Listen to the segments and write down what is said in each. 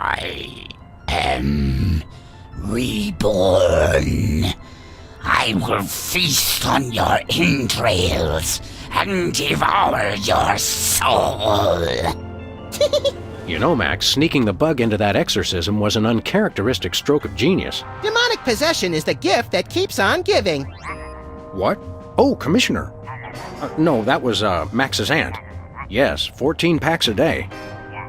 I am reborn. I will feast on your entrails and devour your soul. You know, Max, sneaking the bug into that exorcism was an uncharacteristic stroke of genius. Demonic possession is the gift that keeps on giving. What? Oh, Commissioner. No, that was, Max's aunt. Yes, 14 packs a day.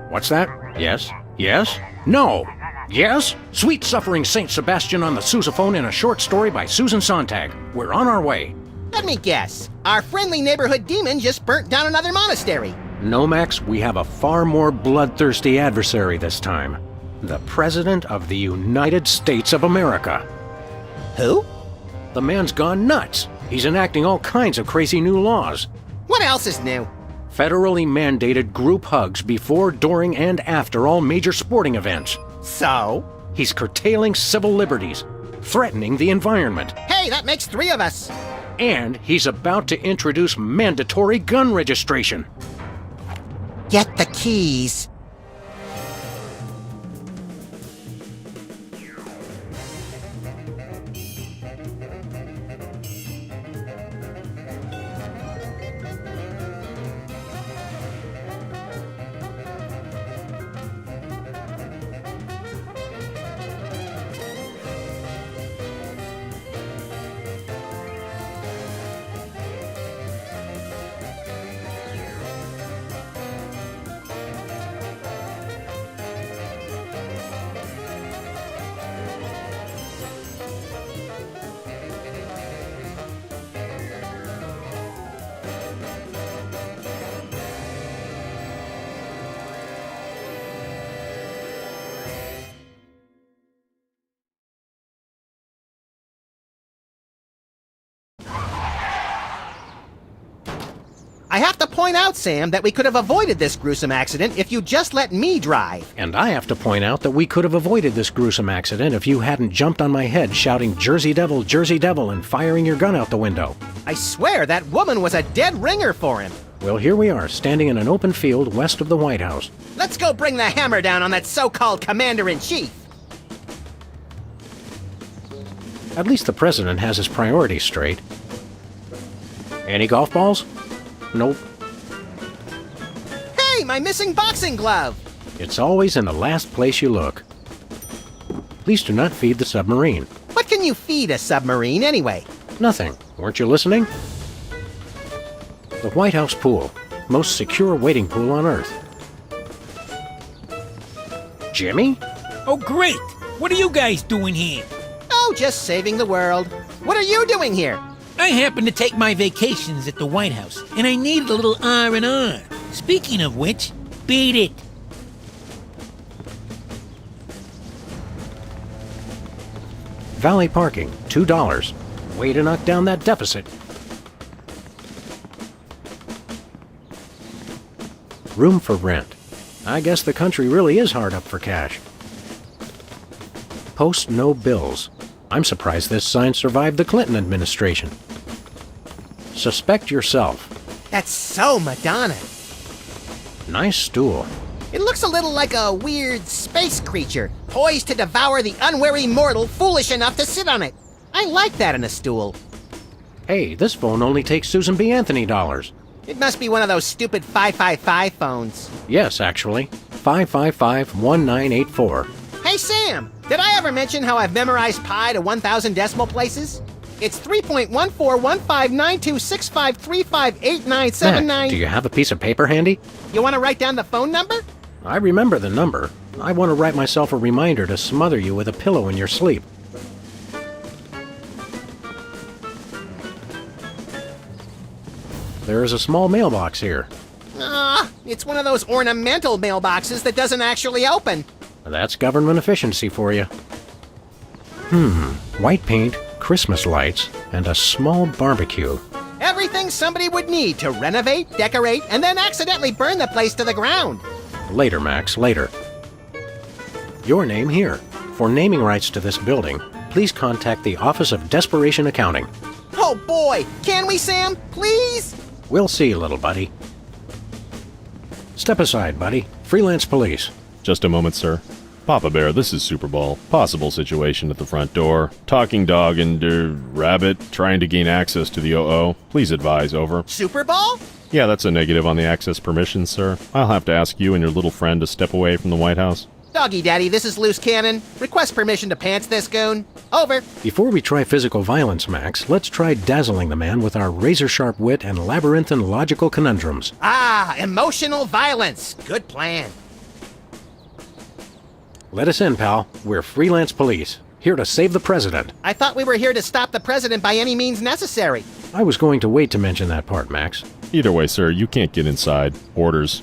What's that? Yes? Yes? No! Yes? Sweet Suffering Saint Sebastian on the sousaphone in a short story by Susan Sontag. We're on our way. Let me guess. Our friendly neighborhood demon just burnt down another monastery. No, Max, we have a far more bloodthirsty adversary this time. The President of the United States of America. Who? The man's gone nuts. He's enacting all kinds of crazy new laws. What else is new? Federally mandated group hugs before, during, and after all major sporting events. So? He's curtailing civil liberties, threatening the environment. Hey, that makes 3 of us. And he's about to introduce mandatory gun registration. Get the keys. I have to point out, Sam, that we could have avoided this gruesome accident if you just let me drive. And I have to point out that we could have avoided this gruesome accident if you hadn't jumped on my head shouting Jersey Devil, and firing your gun out the window. I swear that woman was a dead ringer for him. Well, here we are, standing in an open field west of the White House. Let's go bring the hammer down on that so-called commander-in-chief. At least the president has his priorities straight. Any golf balls? Nope. Hey, my missing boxing glove! It's always in the last place you look. Please do not feed the submarine. What can you feed a submarine, anyway? Nothing. Weren't you listening? The White House pool. Most secure waiting pool on Earth. Jimmy? Oh, great! What are you guys doing here? Oh, just saving the world. What are you doing here? I happen to take my vacations at the White House, and I needed a little R&R. Speaking of which, beat it. Valet parking, $2. Way to knock down that deficit. Room for rent. I guess the country really is hard up for cash. Post no bills. I'm surprised this sign survived the Clinton administration. Suspect yourself. That's so Madonna. Nice stool. It looks a little like a weird space creature, poised to devour the unwary mortal foolish enough to sit on it. I like that in a stool. Hey, this phone only takes Susan B. Anthony dollars. It must be one of those stupid 555 phones. Yes, actually. 555-1984. Hey, Sam, did I ever mention how I've memorized pi to 1,000 decimal places? It's 3.14159265358979. Mac, do you have a piece of paper handy? You want to write down the phone number? I remember the number. I want to write myself a reminder to smother you with a pillow in your sleep. There is a small mailbox here. It's one of those ornamental mailboxes that doesn't actually open. That's government efficiency for you. White paint, Christmas lights, and a small barbecue. Everything somebody would need to renovate, decorate, and then accidentally burn the place to the ground. Later, Max, later. Your name here. For naming rights to this building, please contact the Office of Desperation Accounting. Oh boy, can we, Sam? Please? We'll see, little buddy. Step aside, buddy. Freelance police. Just a moment, sir. Papa Bear, this is Super Ball. Possible situation at the front door. Talking dog and, rabbit trying to gain access to the OO. Please advise, over. Super Ball? Yeah, that's a negative on the access permissions, sir. I'll have to ask you and your little friend to step away from the White House. Doggy Daddy, this is Loose Cannon. Request permission to pants this goon. Over. Before we try physical violence, Max, let's try dazzling the man with our razor-sharp wit and labyrinthine logical conundrums. Ah, emotional violence. Good plan. Let us in, pal. We're freelance police, here to save the president. I thought we were here to stop the president by any means necessary. I was going to wait to mention that part, Max. Either way, sir, you can't get inside. Orders.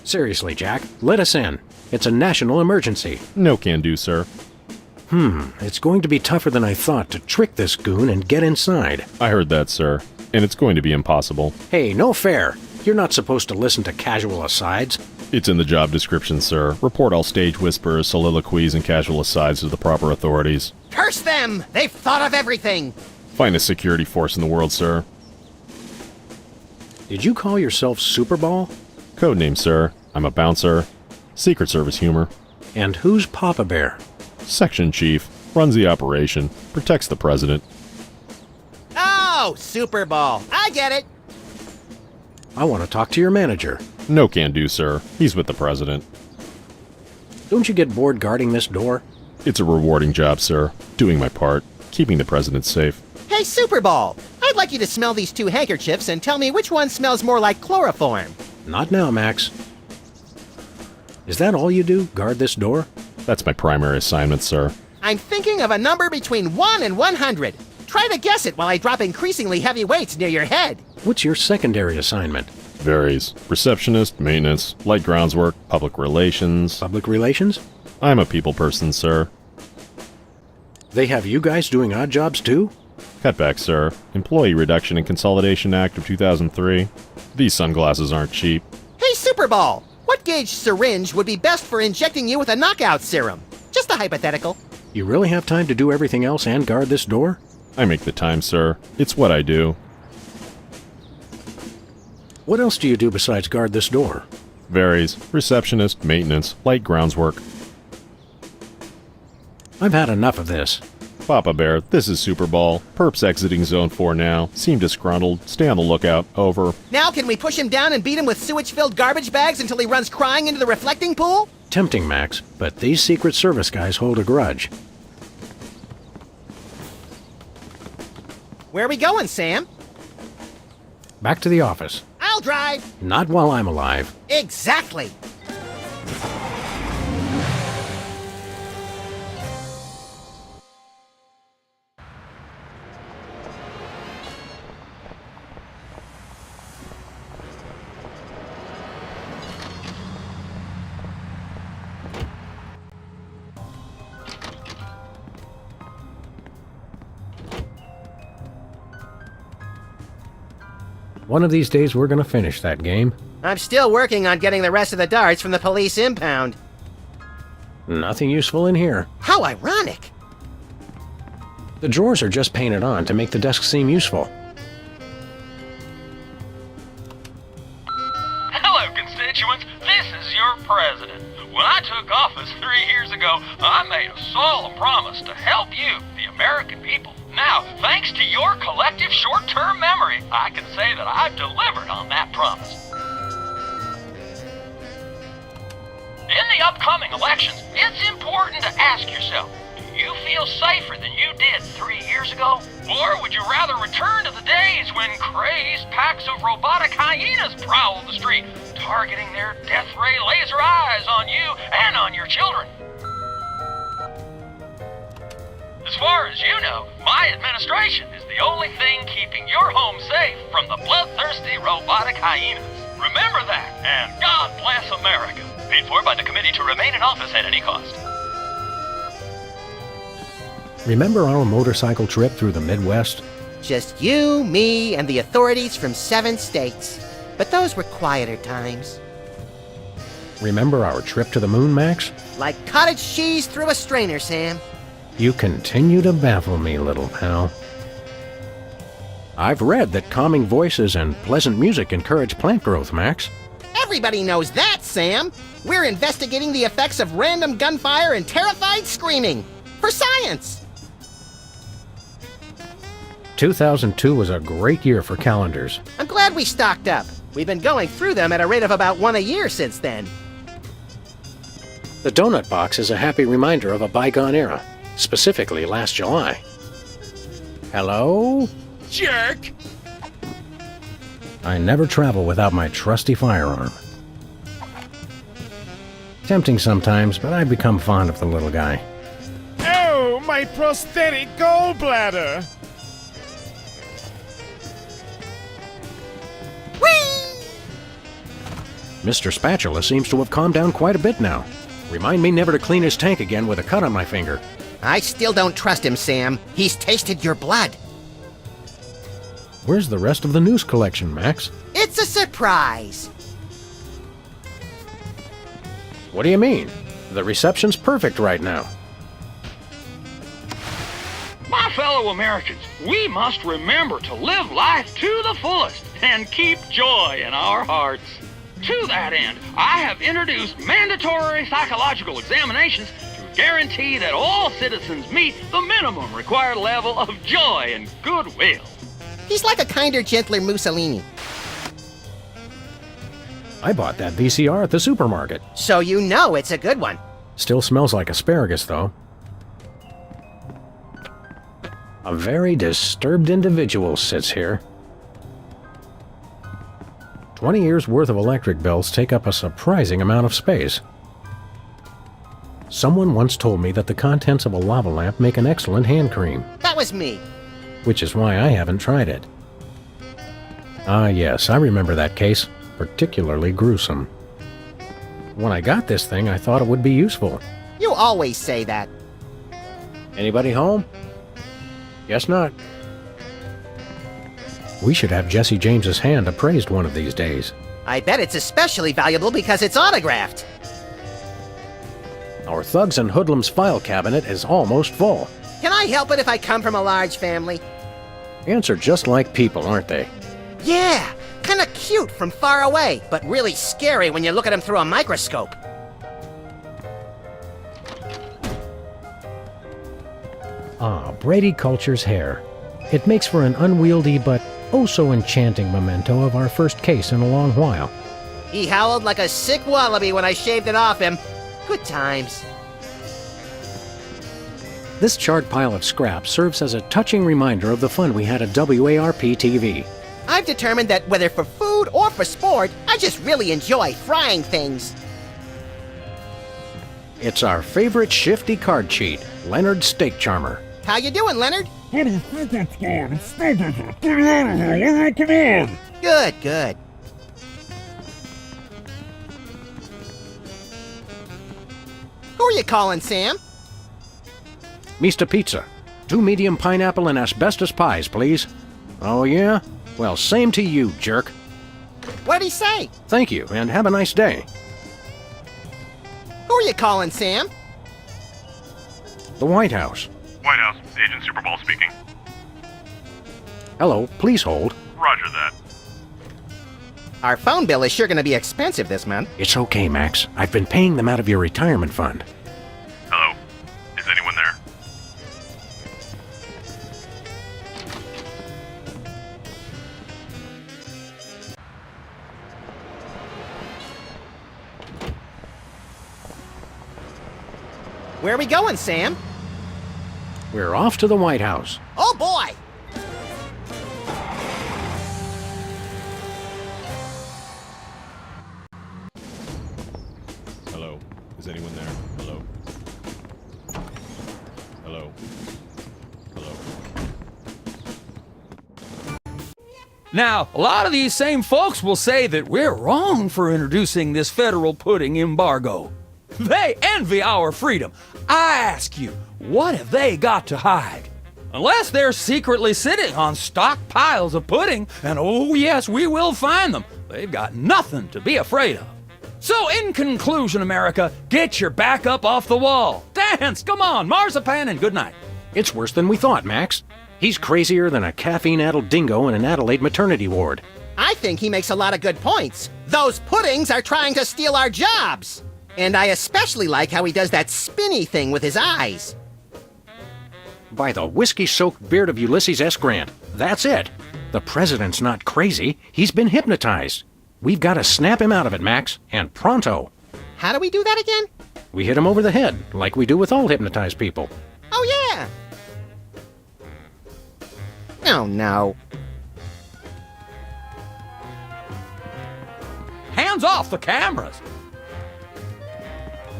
Seriously, Jack, let us in. It's a national emergency. No can do, sir. It's going to be tougher than I thought to trick this goon and get inside. I heard that, sir. And it's going to be impossible. Hey, no fair. You're not supposed to listen to casual asides. It's in the job description, sir. Report all stage whispers, soliloquies, and casual asides to the proper authorities. Curse them! They've thought of everything. Finest security force in the world, sir. Did you call yourself Superball? Codename, sir. I'm a bouncer. Secret Service humor. And who's Papa Bear? Section chief. Runs the operation. Protects the president. Oh, Super Ball. I get it. I want to talk to your manager. No can do, sir. He's with the president. Don't you get bored guarding this door? It's a rewarding job, sir. Doing my part. Keeping the president safe. Hey, Super Ball. I'd like you to smell these two handkerchiefs and tell me which one smells more like chloroform. Not now, Max. Is that all you do? Guard this door? That's my primary assignment, sir. I'm thinking of a number between 1 and 100. Try to guess it while I drop increasingly heavy weights near your head. What's your secondary assignment? Varies. Receptionist, maintenance, light groundswork, public relations. Public relations? I'm a people person, sir. They have you guys doing odd jobs too? Cutback, sir. Employee Reduction and Consolidation Act of 2003. These sunglasses aren't cheap. Hey, Super Ball. What gauge syringe would be best for injecting you with a knockout serum? Just a hypothetical. You really have time to do everything else and guard this door? I make the time, sir. It's what I do. What else do you do besides guard this door? Varies. Receptionist, maintenance, light groundswork. I've had enough of this. Papa Bear, this is Super Ball. Perps exiting Zone 4 now. Seem disgruntled. Stay on the lookout. Over. Now can we push him down and beat him with sewage-filled garbage bags until he runs crying into the reflecting pool? Tempting, Max, but these Secret Service guys hold a grudge. Where are we going, Sam? Back to the office. I'll drive. Not while I'm alive. Exactly. One of these days we're gonna finish that game. I'm still working on getting the rest of the darts from the police impound. Nothing useful in here. How ironic. The drawers are just painted on to make the desk seem useful. Hello, constituents. This is your president. When I took office 3 years ago, I made a solemn promise to help you, the American people. Now, thanks to your collective short-term memory, I can say that I've delivered on that promise. In the upcoming elections, it's important to ask yourself, do you feel safer than you did 3 years ago? Or would you rather return to the days when crazed packs of robotic hyenas prowled the street, targeting their death ray laser eyes on you and on your children? As far as you know, my administration is the only thing keeping your home safe from the bloodthirsty robotic hyenas. Remember that, and God bless America. Paid for by the committee to remain in office at any cost. Remember our motorcycle trip through the Midwest? Just you, me, and the authorities from 7 states. But those were quieter times. Remember our trip to the moon, Max? Like cottage cheese through a strainer, Sam. You continue to baffle me, little pal. I've read that calming voices and pleasant music encourage plant growth, Max. Everybody knows that, Sam. We're investigating the effects of random gunfire and terrified screaming. For science! 2002 was a great year for calendars. I'm glad we stocked up. We've been going through them at a rate of about one a year since then. The donut box is a happy reminder of a bygone era, specifically last July. Hello? Jerk! I never travel without my trusty firearm. Tempting sometimes, but I've become fond of the little guy. Oh, my prosthetic gallbladder! Mr. Spatula seems to have calmed down quite a bit now. Remind me never to clean his tank again with a cut on my finger. I still don't trust him, Sam. He's tasted your blood. Where's the rest of the news collection, Max? It's a surprise. What do you mean? The reception's perfect right now. My fellow Americans, we must remember to live life to the fullest and keep joy in our hearts. To that end, I have introduced mandatory psychological examinations to guarantee that all citizens meet the minimum required level of joy and goodwill. He's like a kinder, gentler Mussolini. I bought that VCR at the supermarket. So you know it's a good one. Still smells like asparagus, though. A very disturbed individual sits here. 20 years' worth of electric bills take up a surprising amount of space. Someone once told me that the contents of a lava lamp make an excellent hand cream, That was me. which is why I haven't tried it. Ah, yes, I remember that case. Particularly gruesome. When I got this thing, I thought it would be useful. You always say that. Anybody home? Guess not. We should have Jesse James's hand appraised one of these days. I bet it's especially valuable because it's autographed. Our Thugs and Hoodlums file cabinet is almost full. Can I help it if I come from a large family? Ants are just like people, aren't they? Yeah, kinda cute from far away, but really scary when you look at them through a microscope. Ah, Brady Culture's hair. It makes for an unwieldy but oh-so enchanting memento of our first case in a long while. He howled like a sick wallaby when I shaved it off him. Good times. This charred pile of scrap serves as a touching reminder of the fun we had at WARP-TV. I've determined that whether for food or for sport, I just really enjoy frying things. It's our favorite shifty card cheat, Leonard's Steak Charmer. How you doing, Leonard? What do you think it's for? It's not Get it out of here! Leonard, come on! Good, good. Who are you calling, Sam? Mr. Pizza. 2 medium pineapple and asbestos pies, please. Oh, yeah? Well, same to you, jerk. What'd he say? Thank you, and have a nice day. Who are you calling, Sam? The White House. White House, Agent Superball speaking. Hello, please hold. Roger that. Our phone bill is sure gonna be expensive this month. It's okay, Max. I've been paying them out of your retirement fund. Hello? Is anyone there? Where are we going, Sam? We're off to the White House. Oh, boy! Hello? Is anyone there? Hello? Hello? Hello? Now, a lot of these same folks will say that we're wrong for introducing this federal pudding embargo. They envy our freedom. I ask you, what have they got to hide? Unless they're secretly sitting on stockpiles of pudding, and oh yes, we will find them, they've got nothing to be afraid of. So in conclusion, America, get your back up off the wall. Dance, come on, marzipan, and good night. It's worse than we thought, Max. He's crazier than a caffeine-addled dingo in an Adelaide maternity ward. I think he makes a lot of good points. Those puddings are trying to steal our jobs. And I especially like how he does that spinny thing with his eyes. By the whiskey-soaked beard of Ulysses S. Grant, that's it. The president's not crazy. He's been hypnotized. We've got to snap him out of it, Max, and pronto. How do we do that again? We hit him over the head, like we do with all hypnotized people. Oh, yeah. Oh, no. Hands off the cameras!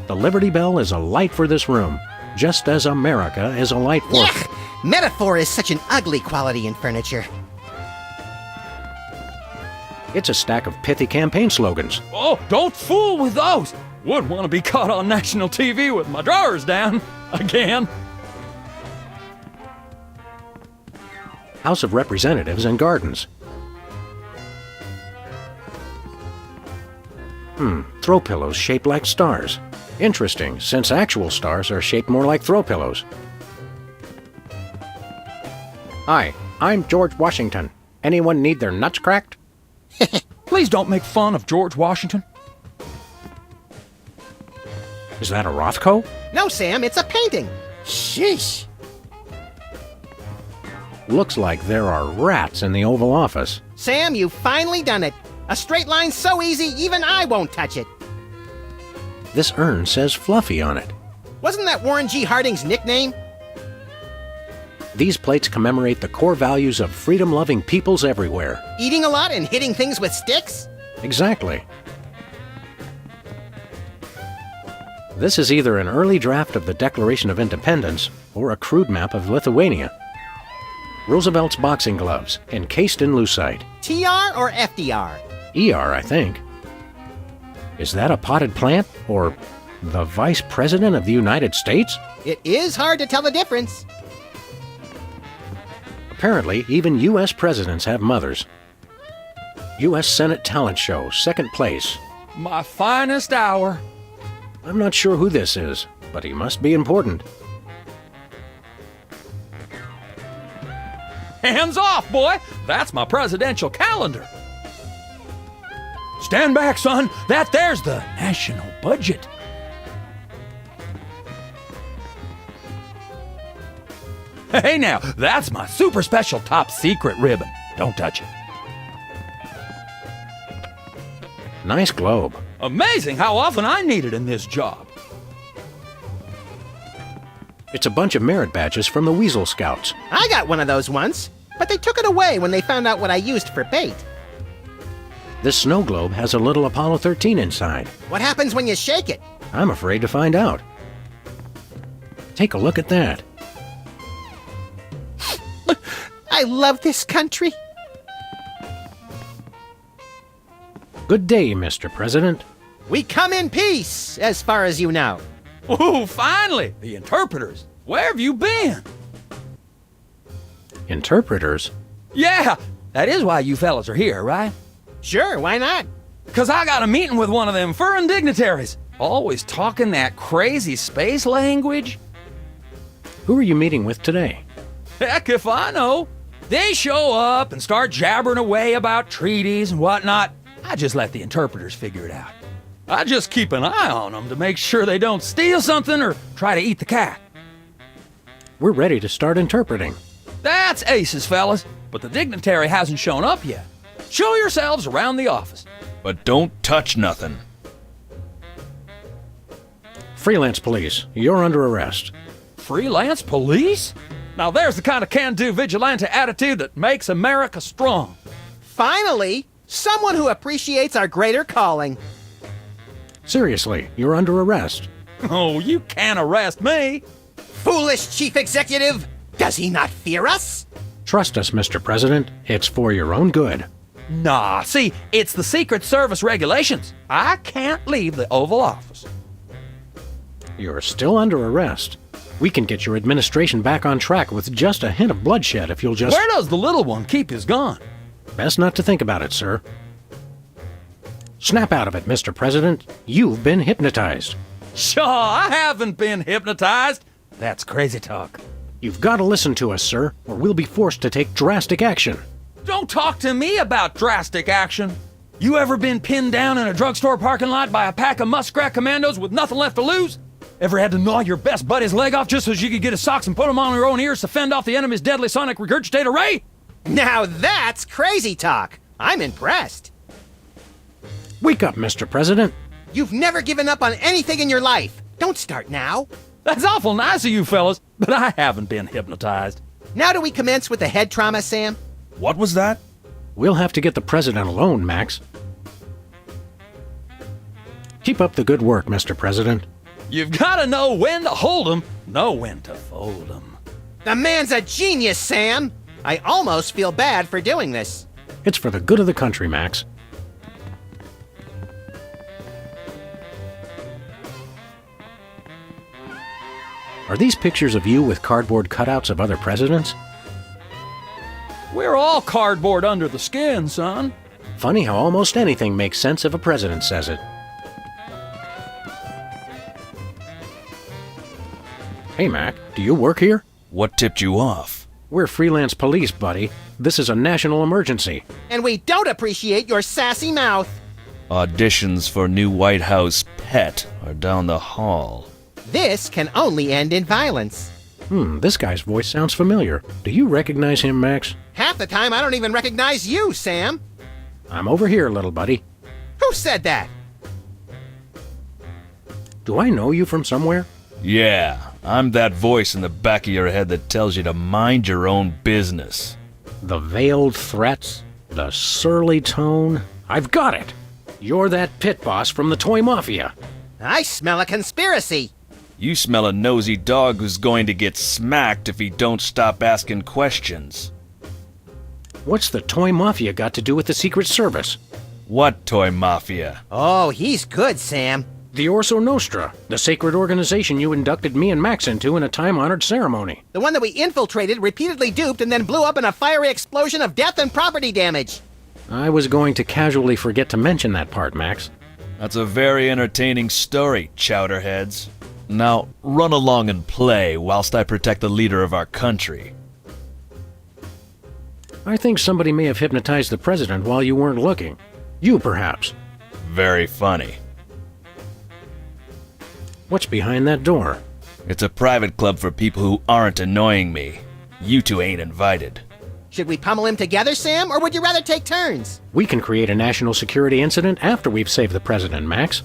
The Liberty Bell is a light for this room, just as America is a light for... Yuck! Metaphor is such an ugly quality in furniture. It's a stack of pithy campaign slogans. Oh, don't fool with those! Wouldn't want to be caught on national TV with my drawers down. Again. House of Representatives and Gardens. Throw pillows shaped like stars. Interesting, since actual stars are shaped more like throw pillows. Hi, I'm George Washington. Anyone need their nuts cracked? Please don't make fun of George Washington. Is that a Rothko? No, Sam, it's a painting. Sheesh. Looks like there are rats in the Oval Office. Sam, you've finally done it. A straight line so easy, even I won't touch it. This urn says Fluffy on it. Wasn't that Warren G. Harding's nickname? These plates commemorate the core values of freedom-loving peoples everywhere. Eating a lot and hitting things with sticks? Exactly. This is either an early draft of the Declaration of Independence or a crude map of Lithuania. Roosevelt's boxing gloves, encased in lucite. TR or FDR? ER, I think. Is that a potted plant or the Vice President of the United States? It is hard to tell the difference. Apparently, even U.S. presidents have mothers. U.S. Senate Talent Show, second place. My finest hour. I'm not sure who this is, but he must be important. Hands off, boy! That's my presidential calendar. Stand back, son. That there's the national budget. Hey now, that's my super special top secret ribbon. Don't touch it. Nice globe. Amazing how often I need it in this job. It's a bunch of merit badges from the Weasel Scouts. I got one of those once, but they took it away when they found out what I used for bait. This snow globe has a little Apollo 13 inside. What happens when you shake it? I'm afraid to find out. Take a look at that. I love this country. Good day, Mr. President. We come in peace, as far as you know. Ooh, finally! The interpreters. Where have you been? Interpreters? Yeah, that is why you fellas are here, right? Sure, why not? 'Cause I got a meeting with one of them foreign dignitaries. Always talking that crazy space language. Who are you meeting with today? Heck if I know. They show up and start jabbering away about treaties and whatnot. I just let the interpreters figure it out. I just keep an eye on them to make sure they don't steal something or try to eat the cat. We're ready to start interpreting. That's aces, fellas, but the dignitary hasn't shown up yet. Show yourselves around the office. But don't touch nothing. Freelance police, you're under arrest. Freelance police? Now there's the kind of can-do vigilante attitude that makes America strong. Finally, someone who appreciates our greater calling. Seriously, you're under arrest. Oh, you can't arrest me. Foolish chief executive! Does he not fear us? Trust us, Mr. President. It's for your own good. Nah, see, it's the Secret Service regulations. I can't leave the Oval Office. You're still under arrest. We can get your administration back on track with just a hint of bloodshed if you'll just... Where does the little one keep his gun? Best not to think about it, sir. Snap out of it, Mr. President. You've been hypnotized. Sure, I haven't been hypnotized. That's crazy talk. You've got to listen to us, sir, or we'll be forced to take drastic action. Don't talk to me about drastic action. You ever been pinned down in a drugstore parking lot by a pack of muskrat commandos with nothing left to lose? Ever had to gnaw your best buddy's leg off just so you could get his socks and put them on your own ears to fend off the enemy's deadly sonic regurgitator ray? Now that's crazy talk. I'm impressed. Wake up, Mr. President. You've never given up on anything in your life. Don't start now. That's awful nice of you fellas, but I haven't been hypnotized. Now do we commence with the head trauma, Sam? What was that? We'll have to get the President alone, Max. Keep up the good work, Mr. President. You've got to know when to hold 'em, know when to fold 'em. The man's a genius, Sam. I almost feel bad for doing this. It's for the good of the country, Max. Are these pictures of you with cardboard cutouts of other presidents? We're all cardboard under the skin, son. Funny how almost anything makes sense if a president says it. Hey, Mac, do you work here? What tipped you off? We're freelance police, buddy. This is a national emergency. And we don't appreciate your sassy mouth. Auditions for new White House pet are down the hall. This can only end in violence. This guy's voice sounds familiar. Do you recognize him, Max? Half the time I don't even recognize you, Sam. I'm over here, little buddy. Who said that? Do I know you from somewhere? Yeah, I'm that voice in the back of your head that tells you to mind your own business. The veiled threats, the surly tone. I've got it. You're that pit boss from the Toy Mafia. I smell a conspiracy. You smell a nosy dog who's going to get smacked if he don't stop asking questions. What's the Toy Mafia got to do with the Secret Service? What Toy Mafia? Oh, he's good, Sam. The Orso Nostra, the sacred organization you inducted me and Max into in a time-honored ceremony. The one that we infiltrated, repeatedly duped, and then blew up in a fiery explosion of death and property damage. I was going to casually forget to mention that part, Max. That's a very entertaining story, chowderheads. Now, run along and play whilst I protect the leader of our country. I think somebody may have hypnotized the president while you weren't looking. You, perhaps. Very funny. What's behind that door? It's a private club for people who aren't annoying me. You two ain't invited. Should we pummel him together, Sam, or would you rather take turns? We can create a national security incident after we've saved the president, Max.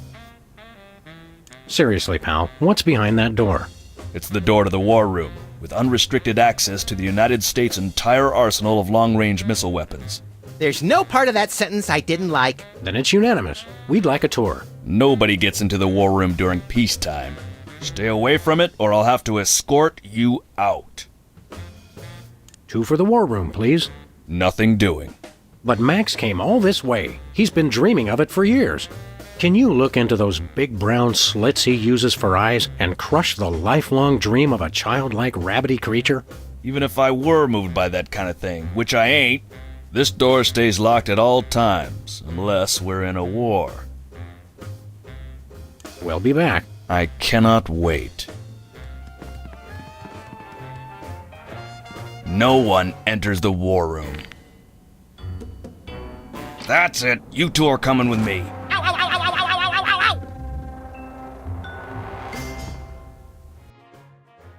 Seriously, pal, what's behind that door? It's the door to the war room, with unrestricted access to the United States' entire arsenal of long-range missile weapons. There's no part of that sentence I didn't like. Then it's unanimous. We'd like a tour. Nobody gets into the war room during peacetime. Stay away from it, or I'll have to escort you out. 2 for the war room, please. Nothing doing. But Max came all this way. He's been dreaming of it for years. Can you look into those big brown slits he uses for eyes and crush the lifelong dream of a childlike rabbity creature? Even if I were moved by that kind of thing, which I ain't, this door stays locked at all times, unless we're in a war. We'll be back. I cannot wait. No one enters the war room. That's it. You two are coming with me. Ow, ow, ow, ow, ow, ow, ow, ow, ow!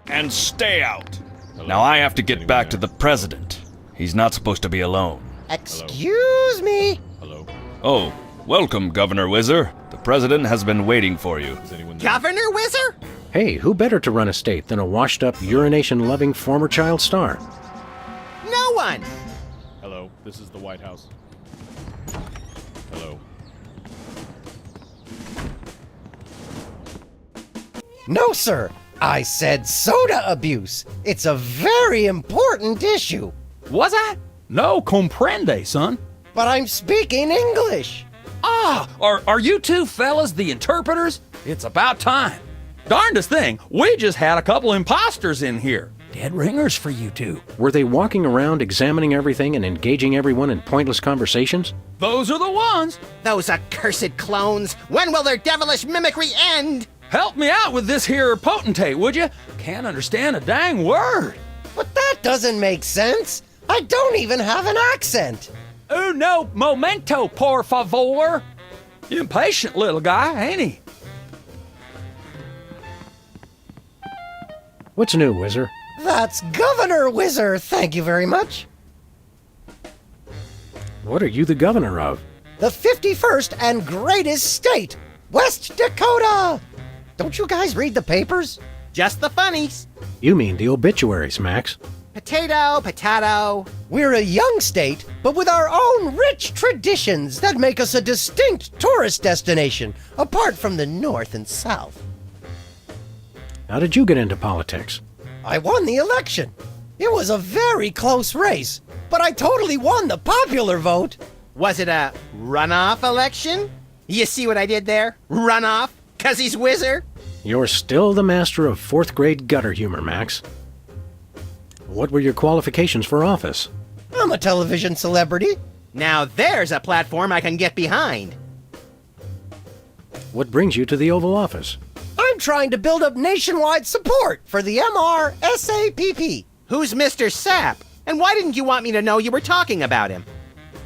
And stay out. Now I have to get back to the president. He's not supposed to be alone. Excuse me? Hello? Oh, welcome, Governor Whizzer. The president has been waiting for you. Is anyone there? Governor Whizzer? Hey, who better to run a state than a washed-up, urination-loving former child star? No one! Hello, this is the White House. Hello. No, sir. I said soda abuse. It's a very important issue. Was I? No comprende, son. But I'm speaking English. Ah, are you two fellas the interpreters? It's about time. Darndest thing, we just had a couple imposters in here. Dead ringers for you two. Were they walking around examining everything and engaging everyone in pointless conversations? Those are the ones. Those accursed clones. When will their devilish mimicry end? Help me out with this here potentate, would you? Can't understand a dang word. But that doesn't make sense. I don't even have an accent. Uno momento, por favor. Impatient little guy, ain't he? What's new, Whizzer? That's Governor Whizzer, thank you very much. What are you the governor of? The 51st and greatest state, West Dakota. Don't you guys read the papers? Just the funnies. You mean the obituaries, Max. Potato, potato. We're a young state, but with our own rich traditions that make us a distinct tourist destination, apart from the North and South. How did you get into politics? I won the election. It was a very close race, but I totally won the popular vote. Was it a runoff election? You see what I did there? Runoff? 'Cause he's Whizzer? You're still the master of 4th grade gutter humor, Max. What were your qualifications for office? I'm a television celebrity. Now there's a platform I can get behind. What brings you to the Oval Office? I'm trying to build up nationwide support for the MRSAPP. Who's Mr. Sapp? And why didn't you want me to know you were talking about him?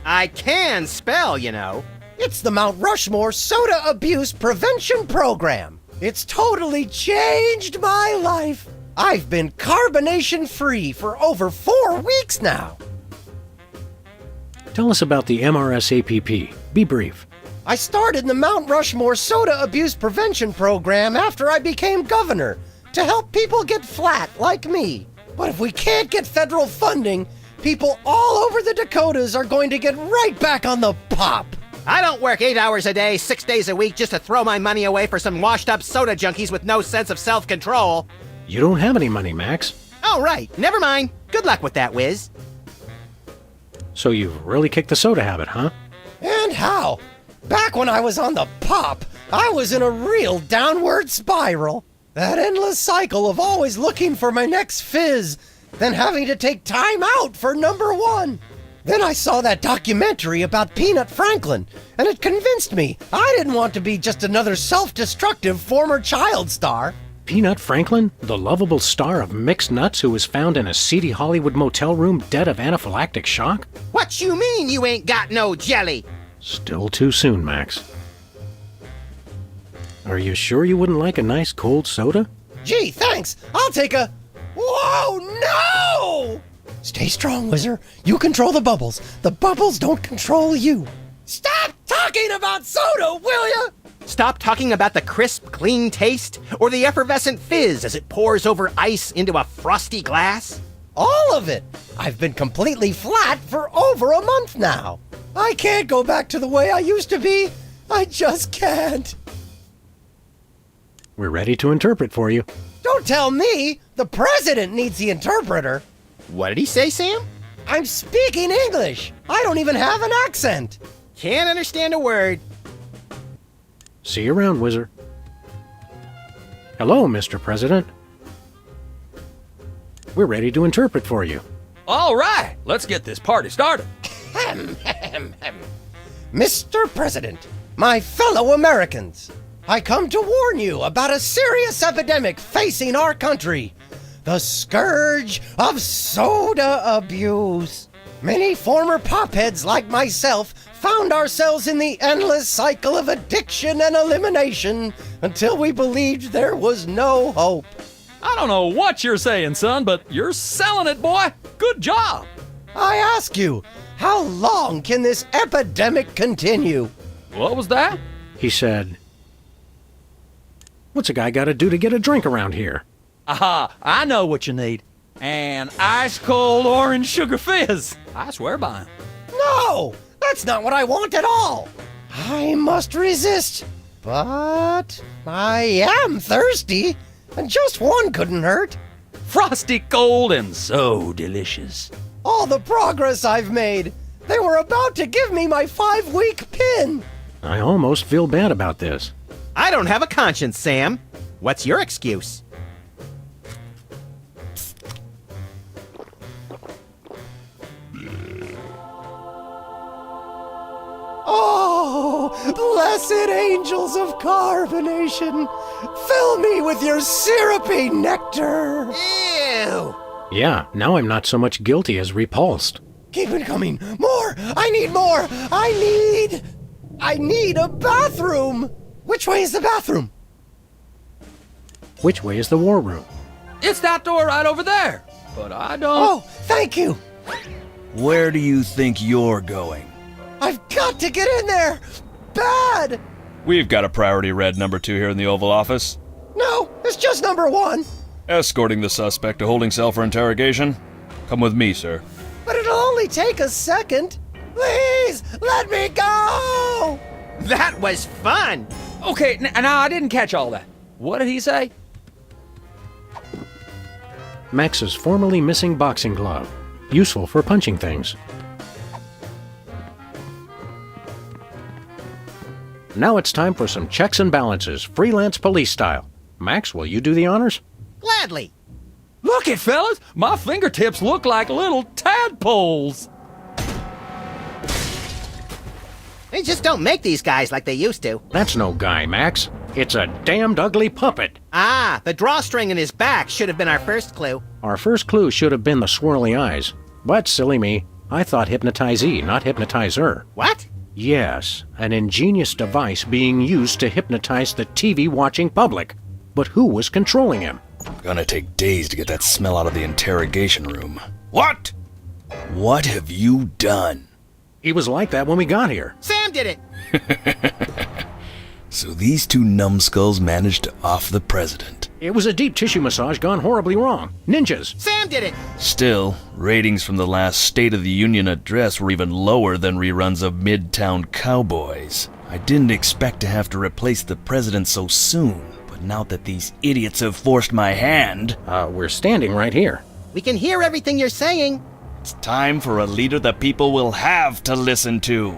I can spell, you know. It's the Mount Rushmore Soda Abuse Prevention Program. It's totally changed my life. I've been carbonation-free for over 4 weeks now. Tell us about the MRSAPP. Be brief. I started the Mount Rushmore Soda Abuse Prevention Program after I became governor to help people get flat like me. But if we can't get federal funding, people all over the Dakotas are going to get right back on the pop. I don't work 8 hours a day, 6 days a week just to throw my money away for some washed-up soda junkies with no sense of self-control. You don't have any money, Max. Oh, right. Never mind. Good luck with that, Whiz. So you've really kicked the soda habit, huh? And how? Back when I was on the pop, I was in a real downward spiral. That endless cycle of always looking for my next fizz, then having to take time out for number one. Then I saw that documentary about Peanut Franklin, and it convinced me I didn't want to be just another self-destructive former child star. Peanut Franklin, the lovable star of Mixed Nuts who was found in a seedy Hollywood motel room dead of anaphylactic shock? What you mean you ain't got no jelly? Still too soon, Max. Are you sure you wouldn't like a nice cold soda? Gee, thanks. I'll take a... Whoa, no! Stay strong, Whizzer. You control the bubbles. The bubbles don't control you. Stop talking about soda, will ya? Stop talking about the crisp, clean taste or the effervescent fizz as it pours over ice into a frosty glass? All of it. I've been completely flat for over a month now. I can't go back to the way I used to be. I just can't. We're ready to interpret for you. Don't tell me. The president needs the interpreter. What did he say, Sam? I'm speaking English. I don't even have an accent. Can't understand a word. See you around, Whizzer. Hello, Mr. President. We're ready to interpret for you. All right, let's get this party started. Mr. President, my fellow Americans, I come to warn you about a serious epidemic facing our country. The scourge of soda abuse. Many former popheads like myself found ourselves in the endless cycle of addiction and elimination until we believed there was no hope. I don't know what you're saying, son, but you're selling it, boy. Good job. I ask you, how long can this epidemic continue? What was that? He said, "What's a guy got to do to get a drink around here?" Aha, I know what you need. An ice cold orange sugar fizz. I swear by him. No, that's not what I want at all. I must resist. But I am thirsty, and just one couldn't hurt. Frosty cold and so delicious. All the progress I've made. They were about to give me my 5-week pin. I almost feel bad about this. I don't have a conscience, Sam. What's your excuse? Oh, blessed angels of carbonation, fill me with your syrupy nectar. Ew! Yeah, now I'm not so much guilty as repulsed. Keep it coming. More! I need more! I need a bathroom! Which way is the bathroom? Which way is the war room? It's that door right over there. But I don't. Oh, thank you! Where do you think you're going? I've got to get in there! Bad! We've got a priority red number 2 here in the Oval Office. No, it's just number 1. Escorting the suspect to holding cell for interrogation. Come with me, sir. But it'll only take a second. Please, let me go! That was fun! Okay, now I didn't catch all that. What did he say? Max's formerly missing boxing glove. Useful for punching things. Now it's time for some checks and balances, freelance police style. Max, will you do the honors? Gladly. Look it, fellas. My fingertips look like little tadpoles. They just don't make these guys like they used to. That's no guy, Max. It's a damned ugly puppet. Ah, the drawstring in his back should have been our first clue. Our first clue should have been the swirly eyes. But silly me, I thought hypnotizee, not hypnotizer. What? Yes, an ingenious device being used to hypnotize the TV-watching public. But who was controlling him? Gonna take days to get that smell out of the interrogation room. What? What have you done? He was like that when we got here. Sam did it! So these two numbskulls managed to off the president. It was a deep tissue massage gone horribly wrong. Ninjas! Sam did it! Still, ratings from the last State of the Union address were even lower than reruns of Midtown Cowboys. I didn't expect to have to replace the president so soon, but now that these idiots have forced my hand... we're standing right here. We can hear everything you're saying. It's time for a leader the people will have to listen to.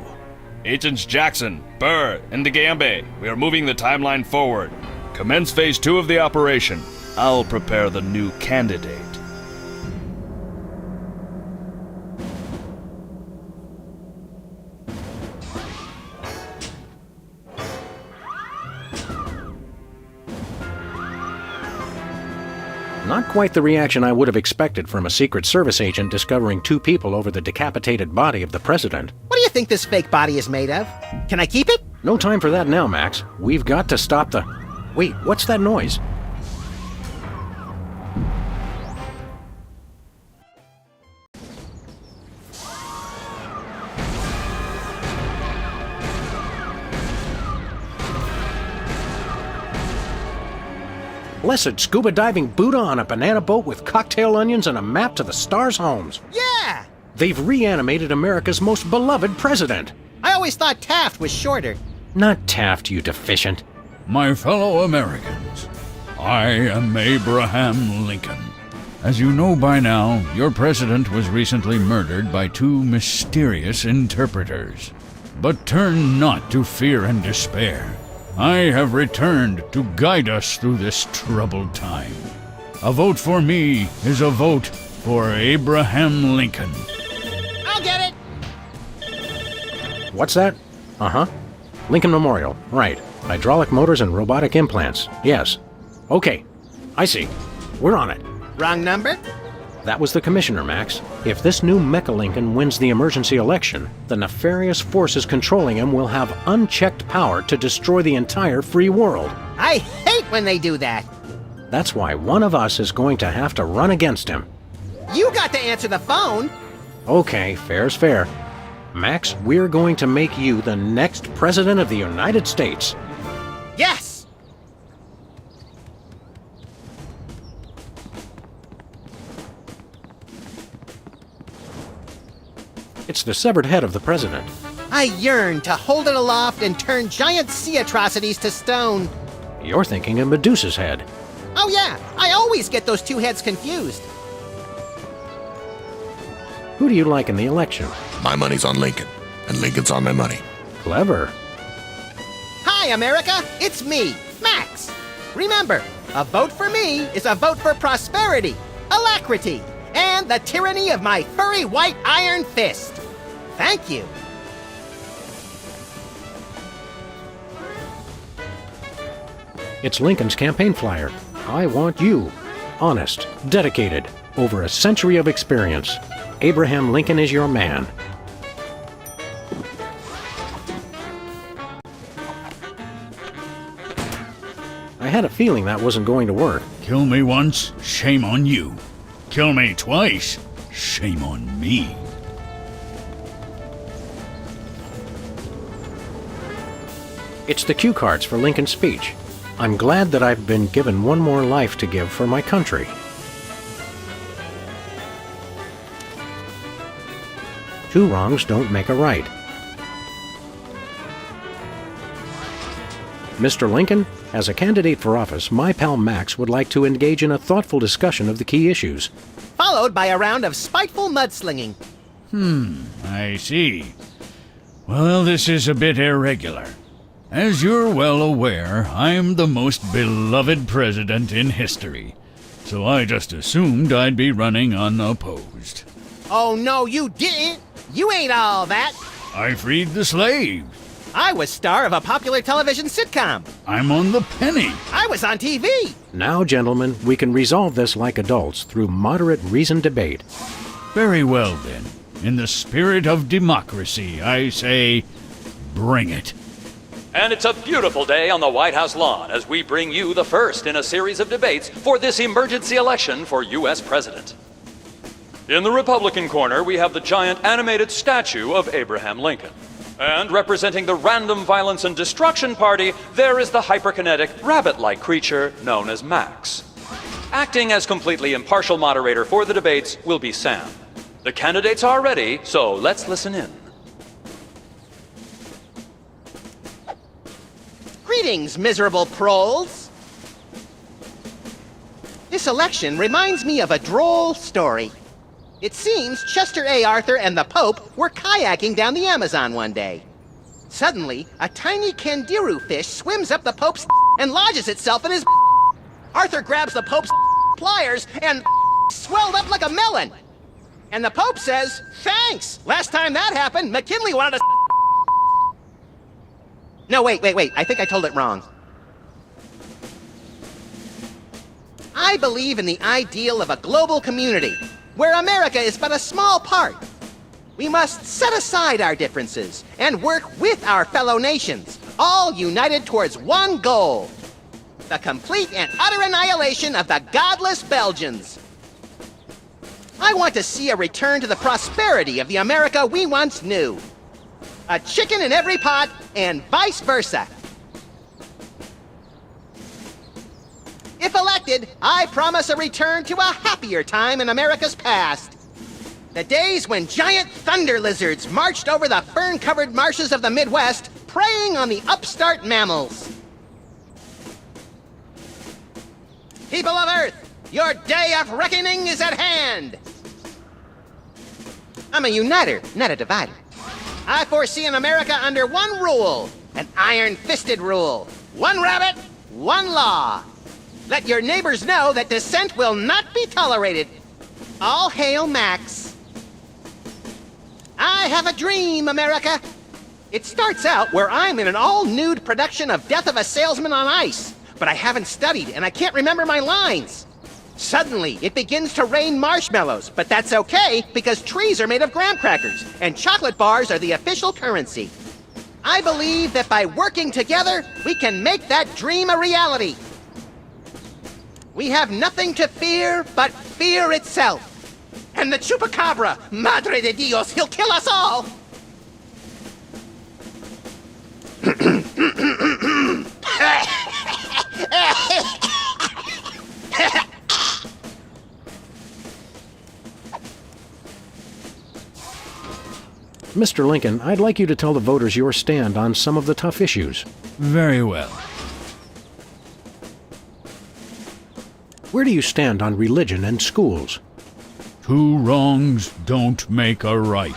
Agents Jackson, Burr, and DeGambe, we are moving the timeline forward. Commence phase 2 of the operation. I'll prepare the new candidate. Not quite the reaction I would have expected from a Secret Service agent discovering 2 people over the decapitated body of the president. What do you think this fake body is made of? Can I keep it? No time for that now, Max. We've got to stop the... Wait, what's that noise? Blessed scuba diving Buddha on a banana boat with cocktail onions and a map to the stars' homes. Yeah! They've reanimated America's most beloved president. I always thought Taft was shorter. Not Taft, you deficient. My fellow Americans, I am Abraham Lincoln. As you know by now, your president was recently murdered by 2 mysterious interpreters. But turn not to fear and despair. I have returned to guide us through this troubled time. A vote for me is a vote for Abraham Lincoln. I'll get it! What's that? Uh-huh. Lincoln Memorial. Right. Hydraulic motors and robotic implants. Yes. Okay. I see. We're on it. Wrong number? That was the commissioner, Max. If this new Mecha Lincoln wins the emergency election, the nefarious forces controlling him will have unchecked power to destroy the entire free world. I hate when they do that. That's why one of us is going to have to run against him. You got to answer the phone. Okay, fair's fair. Max, we're going to make you the next president of the United States. Yes! It's the severed head of the president. I yearn to hold it aloft and turn giant sea atrocities to stone. You're thinking of Medusa's head. Oh yeah, I always get those 2 heads confused. Who do you like in the election? My money's on Lincoln, and Lincoln's on my money. Clever. Hi, America. It's me, Max. Remember, a vote for me is a vote for prosperity, alacrity, and the tyranny of my furry white iron fist. Thank you. It's Lincoln's campaign flyer. I want you. Honest, dedicated, over a century of experience. Abraham Lincoln is your man. I had a feeling that wasn't going to work. Kill me once, shame on you. Kill me twice, shame on me. It's the cue cards for Lincoln's speech. I'm glad that I've been given one more life to give for my country. Two wrongs don't make a right. Mr. Lincoln, as a candidate for office, my pal Max would like to engage in a thoughtful discussion of the key issues. Followed by a round of spiteful mudslinging. I see. Well, this is a bit irregular. As you're well aware, I'm the most beloved president in history, so I just assumed I'd be running unopposed. Oh, no, you didn't. You ain't all that. I freed the slaves. I was star of a popular television sitcom. I'm on the penny. I was on TV. Now, gentlemen, we can resolve this like adults through moderate reasoned debate. Very well, then. In the spirit of democracy, I say, bring it. And it's a beautiful day on the White House lawn as we bring you the first in a series of debates for this emergency election for U.S. President. In the Republican corner, we have the giant animated statue of Abraham Lincoln. And representing the Random Violence and Destruction Party, there is the hyperkinetic, rabbit-like creature known as Max. Acting as completely impartial moderator for the debates will be Sam. The candidates are ready, so let's listen in. Greetings, miserable proles. This election reminds me of a droll story. It seems Chester A. Arthur and the Pope were kayaking down the Amazon one day. Suddenly, a tiny kangaroo fish swims up the Pope's and lodges itself in his. Arthur grabs the Pope's pliers and swelled up like a melon. And the Pope says, "Thanks! Last time that happened, McKinley wanted to." No, wait. I think I told it wrong. I believe in the ideal of a global community, where America is but a small part. We must set aside our differences and work with our fellow nations, all united towards one goal: the complete and utter annihilation of the godless Belgians. I want to see a return to the prosperity of the America we once knew. A chicken in every pot, and vice versa. If elected, I promise a return to a happier time in America's past. The days when giant thunder lizards marched over the fern-covered marshes of the Midwest, preying on the upstart mammals. People of Earth, your day of reckoning is at hand. I'm a uniter, not a divider. I foresee an America under one rule, an iron-fisted rule. One rabbit, one law. Let your neighbors know that dissent will not be tolerated. All hail Max. I have a dream, America. It starts out where I'm in an all-nude production of Death of a Salesman on Ice, but I haven't studied and I can't remember my lines. Suddenly, it begins to rain marshmallows, but that's okay because trees are made of graham crackers and chocolate bars are the official currency. I believe that by working together, we can make that dream a reality. We have nothing to fear but fear itself. And the Chupacabra, Madre de Dios, he'll kill us all! Mr. Lincoln, I'd like you to tell the voters your stand on some of the tough issues. Very well. Where do you stand on religion and schools? Two wrongs don't make a right.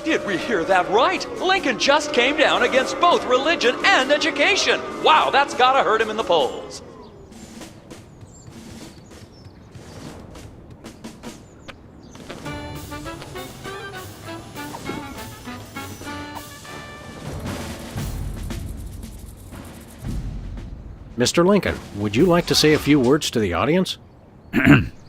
Did we hear that right? Lincoln just came down against both religion and education. Wow, that's gotta hurt him in the polls. Mr. Lincoln, would you like to say a few words to the audience?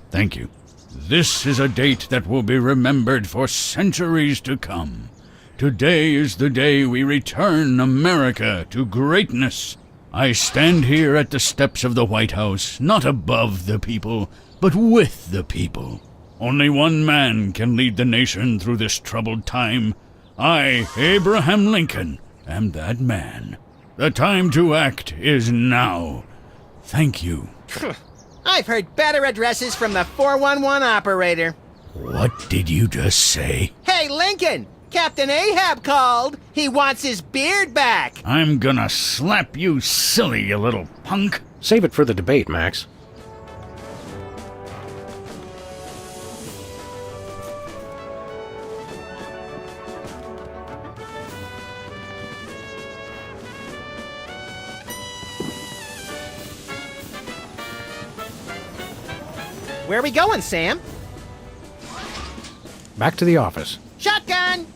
Thank you. This is a date that will be remembered for centuries to come. Today is the day we return America to greatness. I stand here at the steps of the White House, not above the people, but with the people. Only one man can lead the nation through this troubled time. I, Abraham Lincoln, am that man. The time to act is now. Thank you. I've heard better addresses from the 411 operator. What did you just say? Hey, Lincoln! Captain Ahab called. He wants his beard back. I'm gonna slap you silly, you little punk. Save it for the debate, Max. Where are we going, Sam? Back to the office. Shotgun!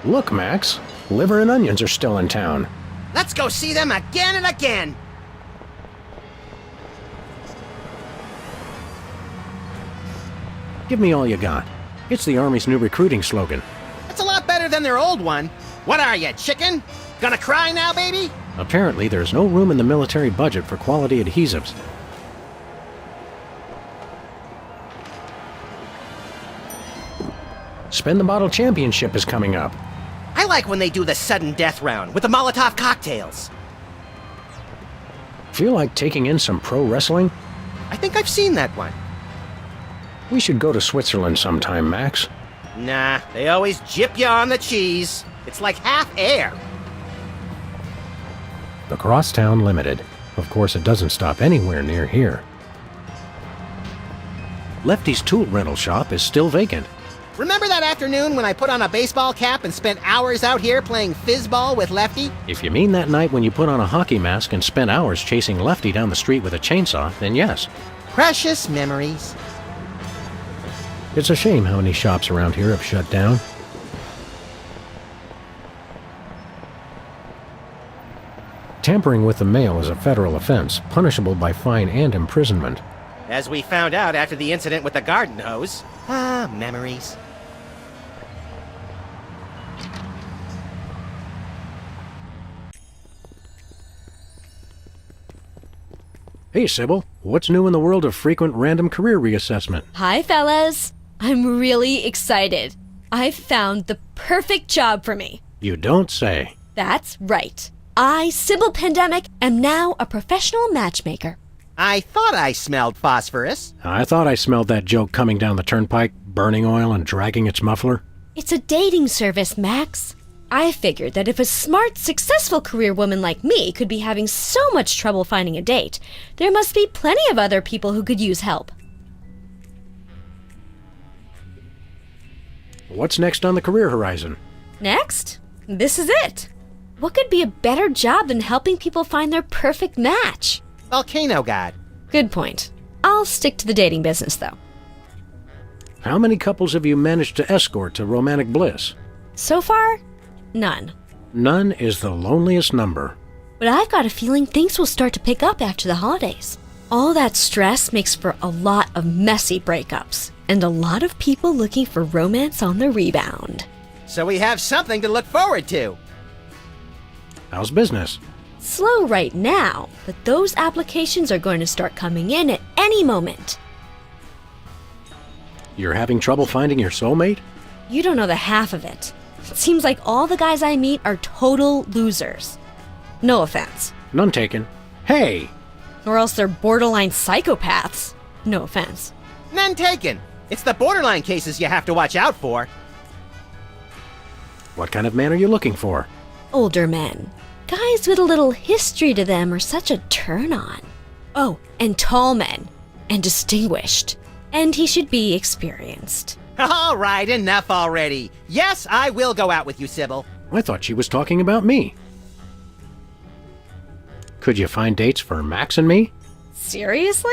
Look, Max. Liver and onions are still in town. Let's go see them again and again. Give me all you got. It's the Army's new recruiting slogan. That's a lot better than their old one. What are you, chicken? Gonna cry now, baby? Apparently, there's no room in the military budget for quality adhesives. Spin the Bottle Championship is coming up. I like when they do the sudden death round with the Molotov cocktails. Feel like taking in some pro wrestling? I think I've seen that one. We should go to Switzerland sometime, Max. Nah, they always jip you on the cheese. It's like half air. The Crosstown Limited. Of course, it doesn't stop anywhere near here. Lefty's tool rental shop is still vacant. Remember that afternoon when I put on a baseball cap and spent hours out here playing fizzball with Lefty? If you mean that night when you put on a hockey mask and spent hours chasing Lefty down the street with a chainsaw, then yes. Precious memories. It's a shame how many shops around here have shut down. Tampering with the mail is a federal offense, punishable by fine and imprisonment. As we found out after the incident with the garden hose. Ah, memories. Hey, Sybil. What's new in the world of frequent random career reassessment? Hi, fellas. I'm really excited. I've found the perfect job for me. You don't say. That's right. I, Sybil Pandemic, am now a professional matchmaker. I thought I smelled phosphorus. I thought I smelled that joke coming down the turnpike, burning oil and dragging its muffler. It's a dating service, Max. I figured that if a smart, successful career woman like me could be having so much trouble finding a date, there must be plenty of other people who could use help. What's next on the career horizon? Next? This is it. What could be a better job than helping people find their perfect match? Volcano God. Good point. I'll stick to the dating business, though. How many couples have you managed to escort to romantic bliss? So far, none. None is the loneliest number. But I've got a feeling things will start to pick up after the holidays. All that stress makes for a lot of messy breakups, and a lot of people looking for romance on the rebound. So we have something to look forward to. How's business? Slow right now, but those applications are going to start coming in at any moment. You're having trouble finding your soulmate? You don't know the half of it. It seems like all the guys I meet are total losers. No offense. None taken. Hey! Or else they're borderline psychopaths. No offense. None taken. It's the borderline cases you have to watch out for. What kind of man are you looking for? Older men. Guys with a little history to them are such a turn-on. Oh, and tall men. And distinguished. And he should be experienced. All right, enough already. Yes, I will go out with you, Sybil. I thought she was talking about me. Could you find dates for Max and me? Seriously?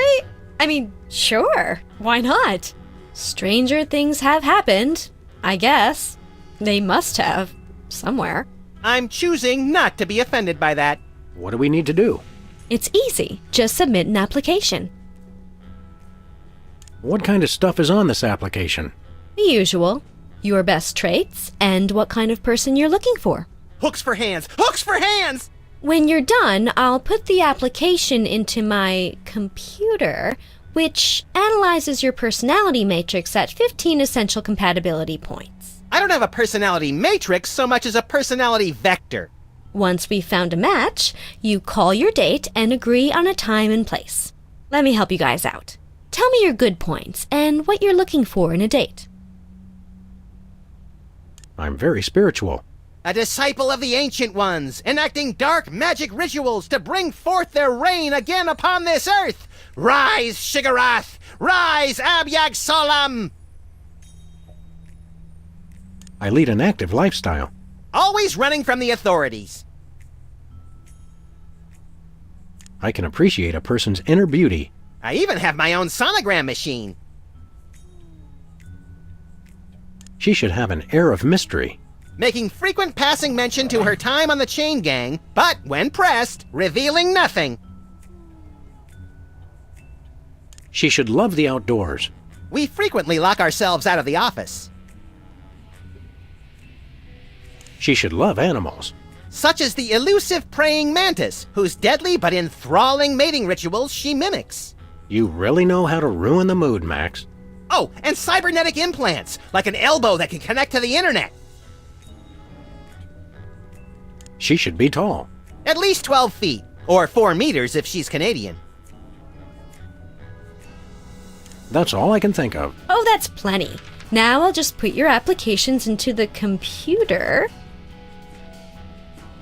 I mean, sure. Why not? Stranger things have happened. I guess. They must have. Somewhere. I'm choosing not to be offended by that. What do we need to do? It's easy. Just submit an application. What kind of stuff is on this application? The usual. Your best traits and what kind of person you're looking for. Hooks for hands! Hooks for hands! When you're done, I'll put the application into my computer, which analyzes your personality matrix at 15 essential compatibility points. I don't have a personality matrix so much as a personality vector. Once we've found a match, you call your date and agree on a time and place. Let me help you guys out. Tell me your good points and what you're looking for in a date. I'm very spiritual. A disciple of the Ancient Ones, enacting dark magic rituals to bring forth their reign again upon this earth. Rise, Shigarath! Rise, Abyag Solam! I lead an active lifestyle. Always running from the authorities. I can appreciate a person's inner beauty. I even have my own sonogram machine. She should have an air of mystery. Making frequent passing mention to her time on the chain gang, but when pressed, revealing nothing. She should love the outdoors. We frequently lock ourselves out of the office. She should love animals. Such as the elusive praying mantis, whose deadly but enthralling mating rituals she mimics. You really know how to ruin the mood, Max. Oh, and cybernetic implants, like an elbow that can connect to the internet. She should be tall. At least 12 feet, or 4 meters if she's Canadian. That's all I can think of. Oh, that's plenty. Now I'll just put your applications into the computer.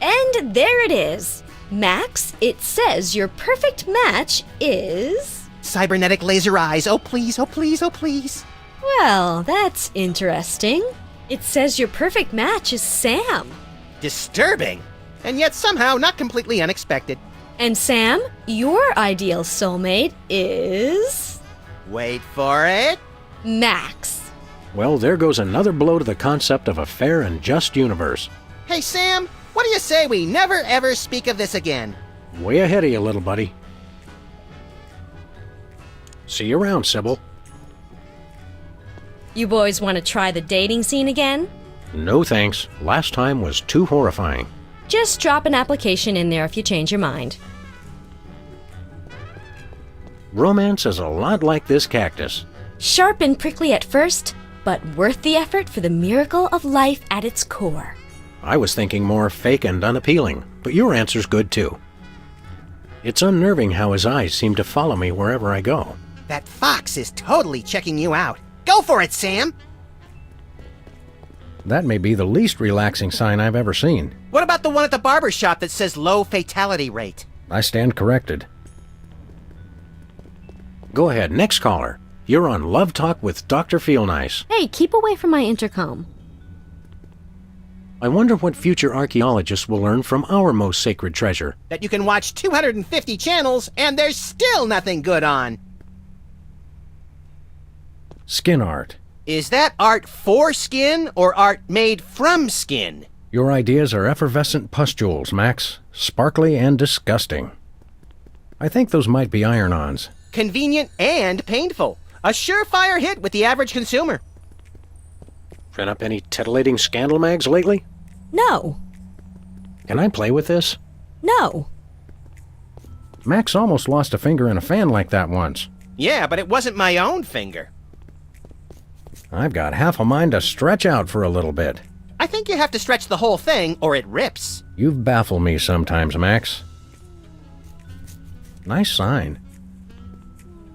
And there it is. Max, it says your perfect match is... Cybernetic laser eyes, oh please, oh please, oh please. Well, that's interesting. It says your perfect match is Sam. Disturbing, and yet somehow not completely unexpected. And Sam, your ideal soulmate is... Wait for it. Max. Well, there goes another blow to the concept of a fair and just universe. Hey Sam, what do you say we never ever speak of this again? Way ahead of you, little buddy. See you around, Sybil. You boys want to try the dating scene again? No thanks. Last time was too horrifying. Just drop an application in there if you change your mind. Romance is a lot like this cactus. Sharp and prickly at first, but worth the effort for the miracle of life at its core. I was thinking more fake and unappealing, but your answer's good too. It's unnerving how his eyes seem to follow me wherever I go. That fox is totally checking you out. Go for it, Sam! That may be the least relaxing sign I've ever seen. What about the one at the barber shop that says low fatality rate? I stand corrected. Go ahead, next caller. You're on Love Talk with Dr. Feelnice. Hey, keep away from my intercom. I wonder what future archaeologists will learn from our most sacred treasure. That you can watch 250 channels and there's still nothing good on. Skin art. Is that art for skin or art made from skin? Your ideas are effervescent pustules, Max. Sparkly and disgusting. I think those might be iron-ons. Convenient and painful. A surefire hit with the average consumer. Print up any titillating scandal mags lately? No. Can I play with this? No. Max almost lost a finger in a fan like that once. Yeah, but it wasn't my own finger. I've got half a mind to stretch out for a little bit. I think you have to stretch the whole thing or it rips. You baffle me sometimes, Max. Nice sign.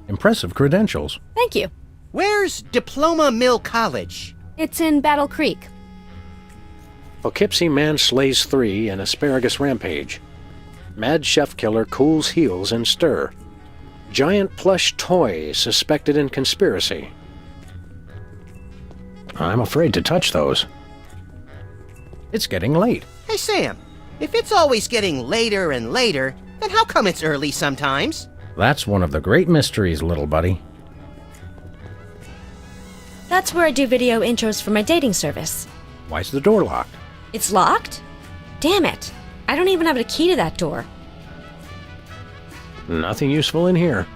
Impressive credentials. Thank you. Where's Diploma Mill College? It's in Battle Creek. Poughkeepsie Man slays 3 in Asparagus Rampage. Mad Chef Killer cools heels in Stir. Giant plush toy suspected in conspiracy. I'm afraid to touch those. It's getting late. Hey Sam, if it's always getting later and later, then how come it's early sometimes? That's one of the great mysteries, little buddy. That's where I do video intros for my dating service. Why's the door locked? It's locked? Damn it. I don't even have a key to that door. Nothing useful in here.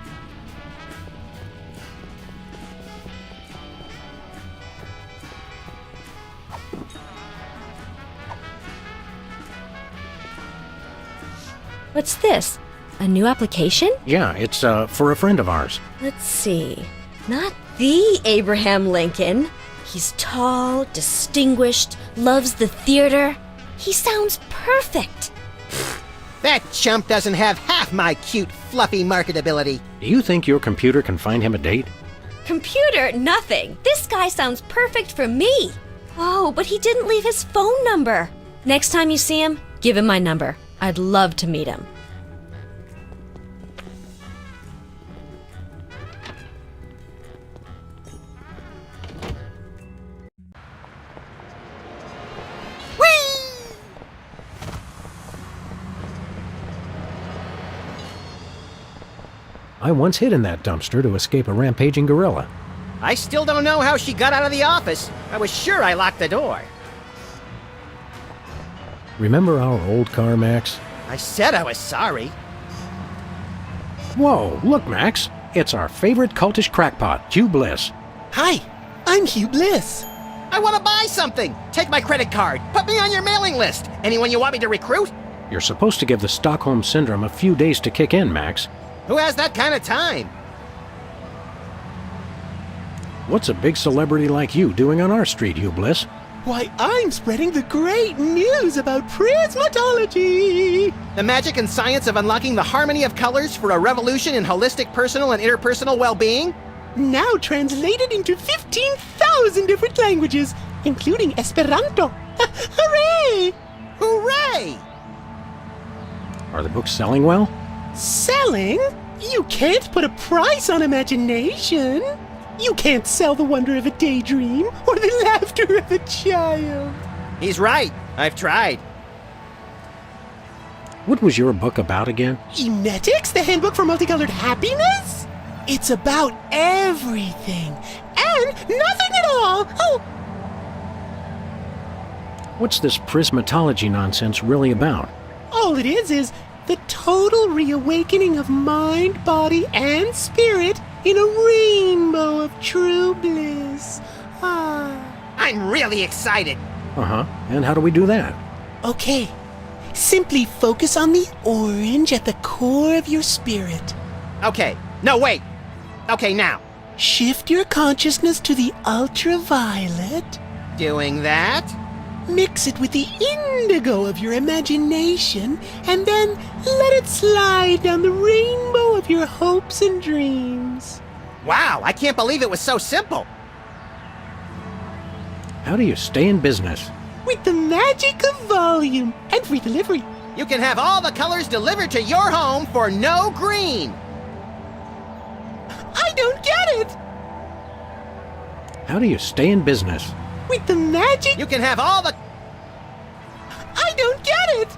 What's this? A new application? Yeah, it's for a friend of ours. Let's see. Not the Abraham Lincoln. He's tall, distinguished, loves the theater. He sounds perfect. That chump doesn't have half my cute, fluffy marketability. Do you think your computer can find him a date? Computer, nothing. This guy sounds perfect for me. Oh, but he didn't leave his phone number. Next time you see him, give him my number. I'd love to meet him. I once hid in that dumpster to escape a rampaging gorilla. I still don't know how she got out of the office. I was sure I locked the door. Remember our old car, Max? I said I was sorry. Whoa, look, Max. It's our favorite cultish crackpot, Hugh Bliss. Hi, I'm Hugh Bliss. I want to buy something. Take my credit card. Put me on your mailing list. Anyone you want me to recruit? You're supposed to give the Stockholm Syndrome a few days to kick in, Max. Who has that kind of time? What's a big celebrity like you doing on our street, Hugh Bliss? Why, I'm spreading the great news about prismatology! The magic and science of unlocking the harmony of colors for a revolution in holistic personal and interpersonal well-being? Now translated into 15,000 different languages, including Esperanto. Hooray! Hooray! Are the books selling well? Selling? You can't put a price on imagination. You can't sell the wonder of a daydream or the laughter of a child. He's right. I've tried. What was your book about again? Emetics, the handbook for multicolored happiness? It's about everything and nothing at all. Oh! What's this prismatology nonsense really about? All it is the total reawakening of mind, body, and spirit in a rainbow of true bliss. I'm really excited. Uh-huh. And how do we do that? Okay. Simply focus on the orange at the core of your spirit. Okay. No, wait. Okay, now. Shift your consciousness to the ultraviolet. Doing that. Mix it with the indigo of your imagination, and then let it slide down the rainbow of your hopes and dreams. Wow, I can't believe it was so simple. How do you stay in business? With the magic of volume and free delivery. You can have all the colors delivered to your home for no green. I don't get it. How do you stay in business? With the magic... You can have all the... I don't get it!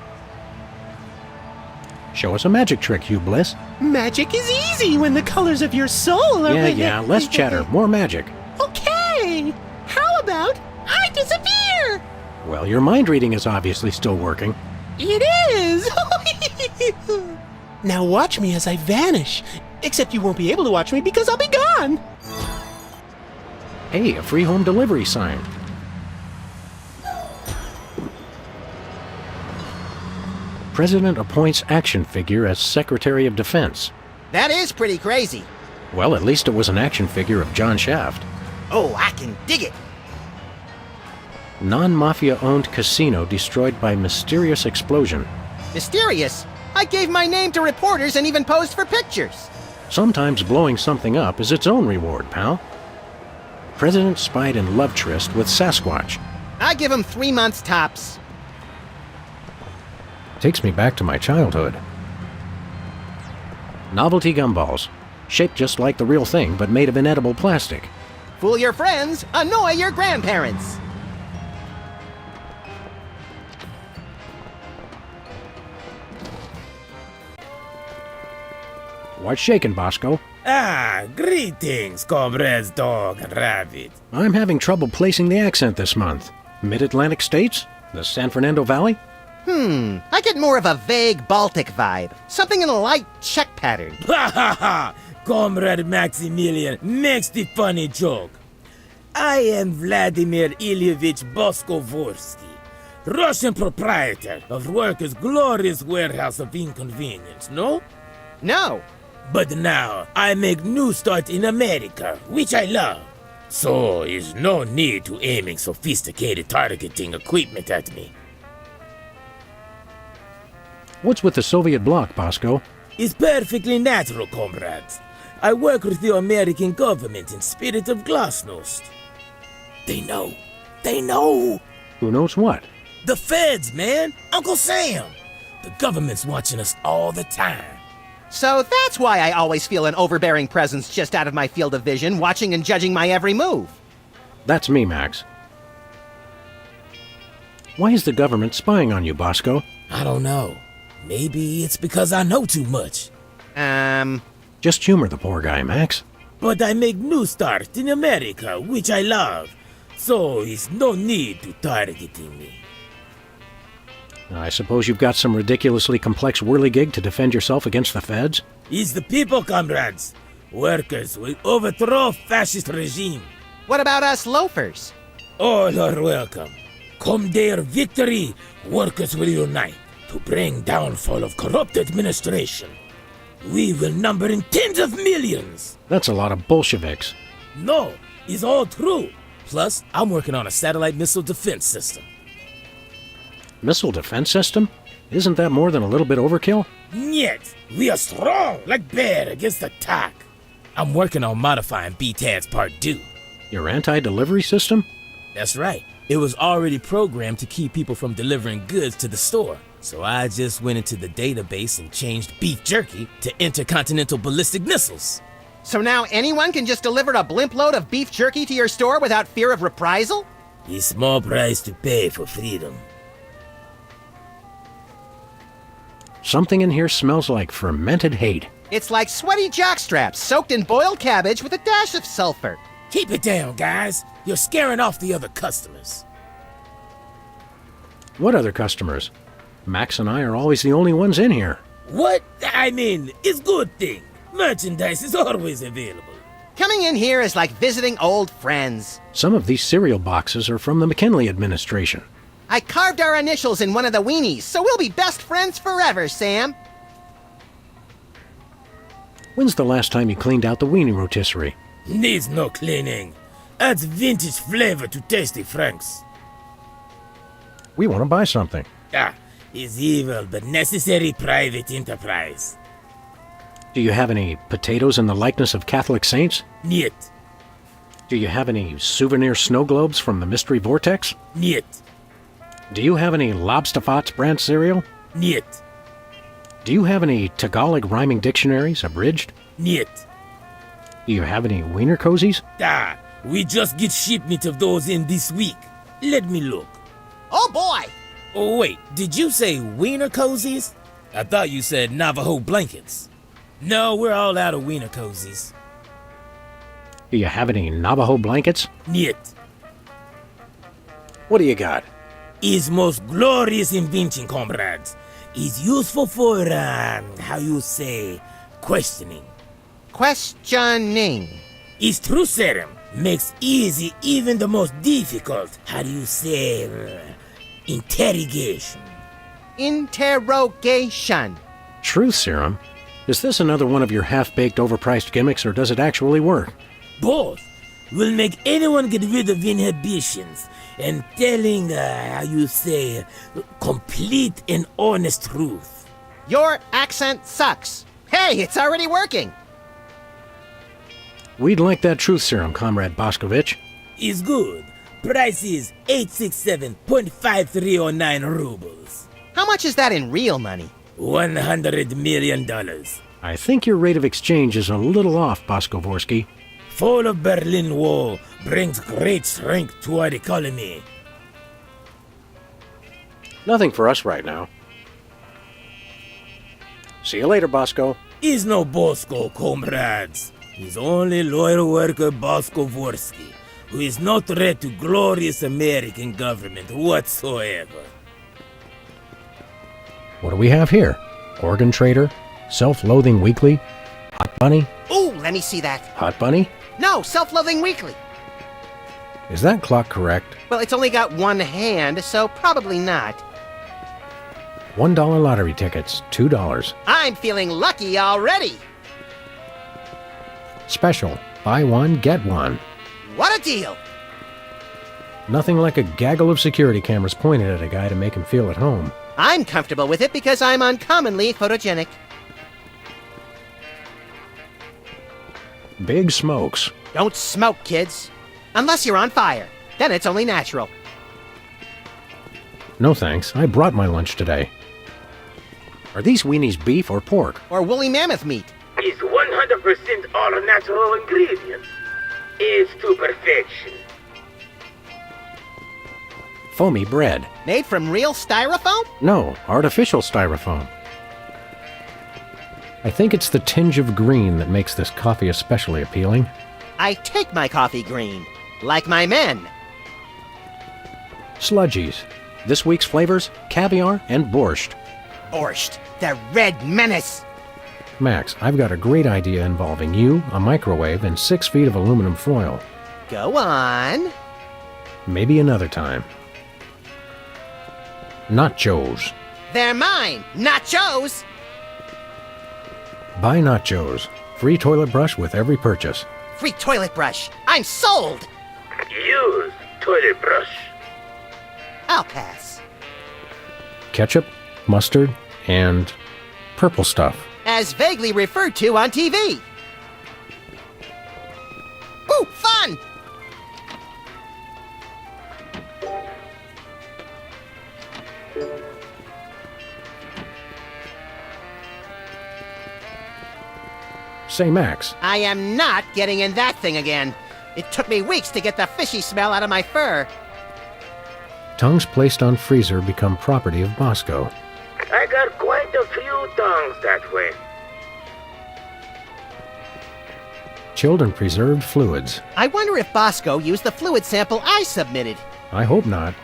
Show us a magic trick, Hugh Bliss. Magic is easy when the colors of your soul are... Yeah, less chatter, more magic. Okay! How about I disappear? Well, your mind reading is obviously still working. It is! Now watch me as I vanish. Except you won't be able to watch me because I'll be gone! Hey, a free home delivery sign. President appoints action figure as Secretary of Defense. That is pretty crazy. Well, at least it was an action figure of John Shaft. Oh, I can dig it. Non-mafia-owned casino destroyed by mysterious explosion. Mysterious? I gave my name to reporters and even posed for pictures. Sometimes blowing something up is its own reward, pal. President spied in love tryst with Sasquatch. I give him 3 months tops. Takes me back to my childhood. Novelty gumballs. Shaped just like the real thing, but made of inedible plastic. Fool your friends, annoy your grandparents. What's shaking, Bosco? Ah, greetings, comrades Dog and Rabbit. I'm having trouble placing the accent this month. Mid-Atlantic states? The San Fernando Valley? I get more of a vague Baltic vibe. Something in a light Czech pattern. Ha ha ha! Comrade Maximilian makes the funny joke. I am Vladimir Ilyevich Boskovorsky, Russian proprietor of Workers' Glorious Warehouse of Inconvenience, no? No. But now I make new start in America, which I love. So is no need to aiming sophisticated targeting equipment at me. What's with the Soviet bloc, Bosco? It's perfectly natural, comrades. I work with the American government in spirit of glasnost. They know. They know. Who knows what? The feds, man. Uncle Sam. The government's watching us all the time. So that's why I always feel an overbearing presence just out of my field of vision, watching and judging my every move. That's me, Max. Why is the government spying on you, Bosco? I don't know. Maybe it's because I know too much. Just humor the poor guy, Max. But I make new start in America, which I love. So it's no need to targeting me. I suppose you've got some ridiculously complex whirligig to defend yourself against the feds? It's the people, comrades. Workers will overthrow fascist regime. What about us loafers? All are welcome. Come their victory, workers will unite to bring downfall of corrupt administration. We will number in tens of millions. That's a lot of Bolsheviks. No, it's all true. Plus, I'm working on a satellite missile defense system. Missile defense system? Isn't that more than a little bit overkill? Yet, we are strong like bear against attack. I'm working on modifying BTAD's Part 2. Your anti-delivery system? That's right. It was already programmed to keep people from delivering goods to the store. So I just went into the database and changed beef jerky to intercontinental ballistic missiles. So now anyone can just deliver a blimp load of beef jerky to your store without fear of reprisal? A small price to pay for freedom. Something in here smells like fermented hate. It's like sweaty jockstraps soaked in boiled cabbage with a dash of sulfur. Keep it down, guys. You're scaring off the other customers. What other customers? Max and I are always the only ones in here. What? I mean, it's good thing. Merchandise is always available. Coming in here is like visiting old friends. Some of these cereal boxes are from the McKinley administration. I carved our initials in one of the weenies, so we'll be best friends forever, Sam. When's the last time you cleaned out the weenie rotisserie? Needs no cleaning. Adds vintage flavor to Tasty Franks. We want to buy something. Ah, is evil but necessary private enterprise. Do you have any potatoes in the likeness of Catholic saints? Niet. Do you have any souvenir snow globes from the Mystery Vortex? Niet. Do you have any Lobsterfots brand cereal? Niet. Do you have any Tagalog rhyming dictionaries, abridged? Niet. Do you have any wiener cozies? Ah, we just get shipment of those in this week. Let me look. Oh boy! Oh wait, did you say wiener cozies? I thought you said Navajo blankets. No, we're all out of wiener cozies. Do you have any Navajo blankets? Niet. What do you got? Is most glorious invention, comrades. Is useful for, how you say, questioning. Questioning. Is true serum. Makes easy even the most difficult, how do you say, interrogation. Interrogation. Truth serum? Is this another one of your half-baked, overpriced gimmicks, or does it actually work? Both will make anyone get rid of inhibitions and telling, how you say, complete and honest truth. Your accent sucks. Hey, it's already working. We'd like that truth serum, Comrade Boscovich. Is good. Price is 867.5309 rubles. How much is that in real money? $100 million. I think your rate of exchange is a little off, Boskovorsky. Fall of Berlin Wall brings great strength to our economy. Nothing for us right now. See you later, Bosco. He's no Bosco, comrades. He's only loyal worker Bosco Vorsky, who is no threat to glorious American government whatsoever. What do we have here? Organ Trader? Self-Loathing Weekly? Hot Bunny? Ooh, let me see that. Hot Bunny? No, Self-Loathing Weekly. Is that clock correct? Well, it's only got one hand, so probably not. $1 lottery tickets, $2. I'm feeling lucky already. Special, buy one, get one. What a deal! Nothing like a gaggle of security cameras pointed at a guy to make him feel at home. I'm comfortable with it because I'm uncommonly photogenic. Big smokes. Don't smoke, kids. Unless you're on fire. Then it's only natural. No thanks, I brought my lunch today. Are these weenies beef or pork? Or woolly mammoth meat. It's 100% all natural ingredients. It's to perfection. Foamy bread. Made from real styrofoam? No, artificial styrofoam. I think it's the tinge of green that makes this coffee especially appealing. I take my coffee green. Like my men. Sludgies. This week's flavors, caviar and borscht. Borscht, the red menace. Max, I've got a great idea involving you, a microwave, and 6 feet of aluminum foil. Go on. Maybe another time. Nachos. They're mine, nachos. Buy nachos. Free toilet brush with every purchase. Free toilet brush. I'm sold. Use toilet brush. I'll pass. Ketchup, mustard, and purple stuff. As vaguely referred to on TV. Ooh, fun! Say, Max. I am not getting in that thing again. It took me weeks to get the fishy smell out of my fur. Tongues placed on freezer become property of Bosco. I got quite a few tongues that way. Chilled and preserved fluids. I wonder if Bosco used the fluid sample I submitted. I hope not.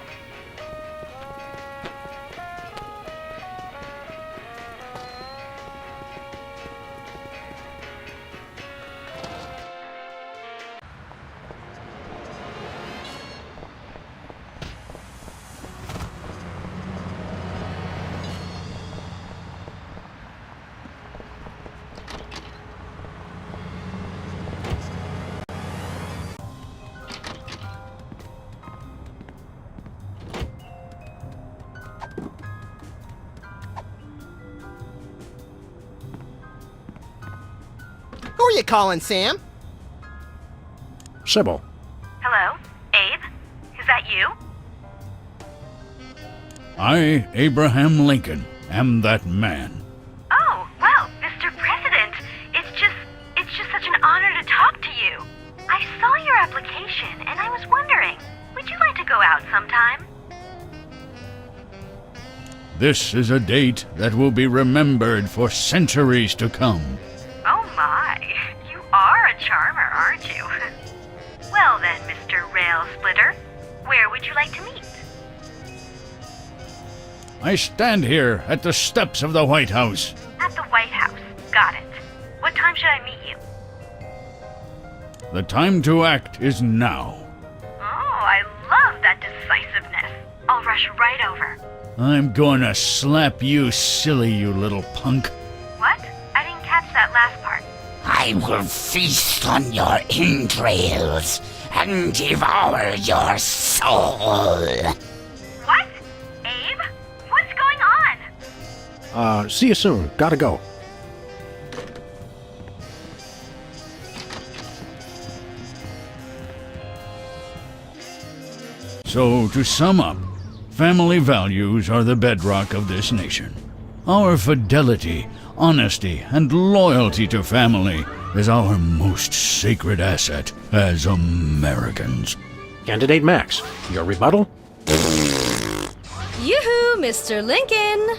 Who are you calling, Sam? Sybil. Hello? Abe? Is that you? I, Abraham Lincoln, am that man. Oh, well, Mr. President, it's just such an honor to talk to you. I saw your application and I was wondering, would you like to go out sometime? This is a date that will be remembered for centuries to come. Oh my, you are a charmer, aren't you? Well then, Mr. Rail Splitter, where would you like to meet? I stand here at the steps of the White House. At the White House. Got it. What time should I meet you? The time to act is now. Oh, I love that decisiveness. I'll rush right over. I'm gonna slap you silly, you little punk. What? I didn't catch that last part. I will feast on your entrails and devour your soul. What? Abe? What's going on? See you soon. Gotta go. So, to sum up, family values are the bedrock of this nation. Our fidelity, honesty, and loyalty to family is our most sacred asset as Americans. Candidate Max, your rebuttal? Yoo-hoo, Mr. Lincoln!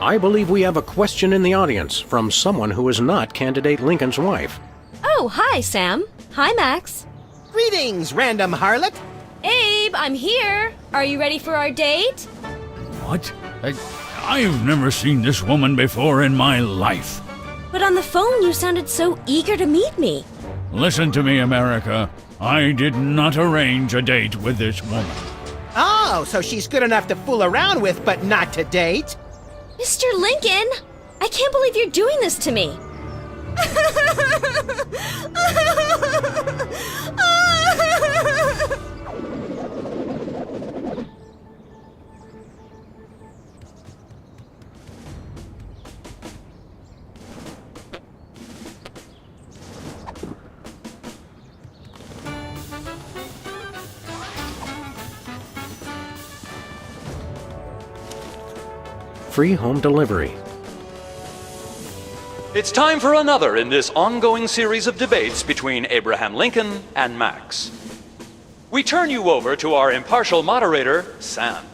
I believe we have a question in the audience from someone who is not candidate Lincoln's wife. Oh, hi, Sam. Hi, Max. Greetings, random harlot. Abe, I'm here. Are you ready for our date? What? I've never seen this woman before in my life. But on the phone, you sounded so eager to meet me. Listen to me, America. I did not arrange a date with this woman. Oh, so she's good enough to fool around with, but not to date? Mr. Lincoln, I can't believe you're doing this to me. Free home delivery. It's time for another in this ongoing series of debates between Abraham Lincoln and Max. We turn you over to our impartial moderator, Sam.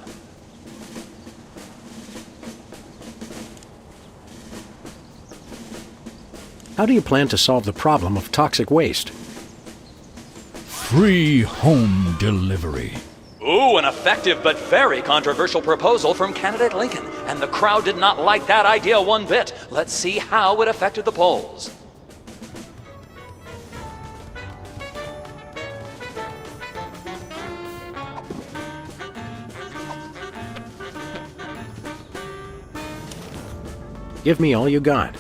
How do you plan to solve the problem of toxic waste? Free home delivery. Ooh, an effective but very controversial proposal from candidate Lincoln, and the crowd did not like that idea one bit. Let's see how it affected the polls. Give me all you got.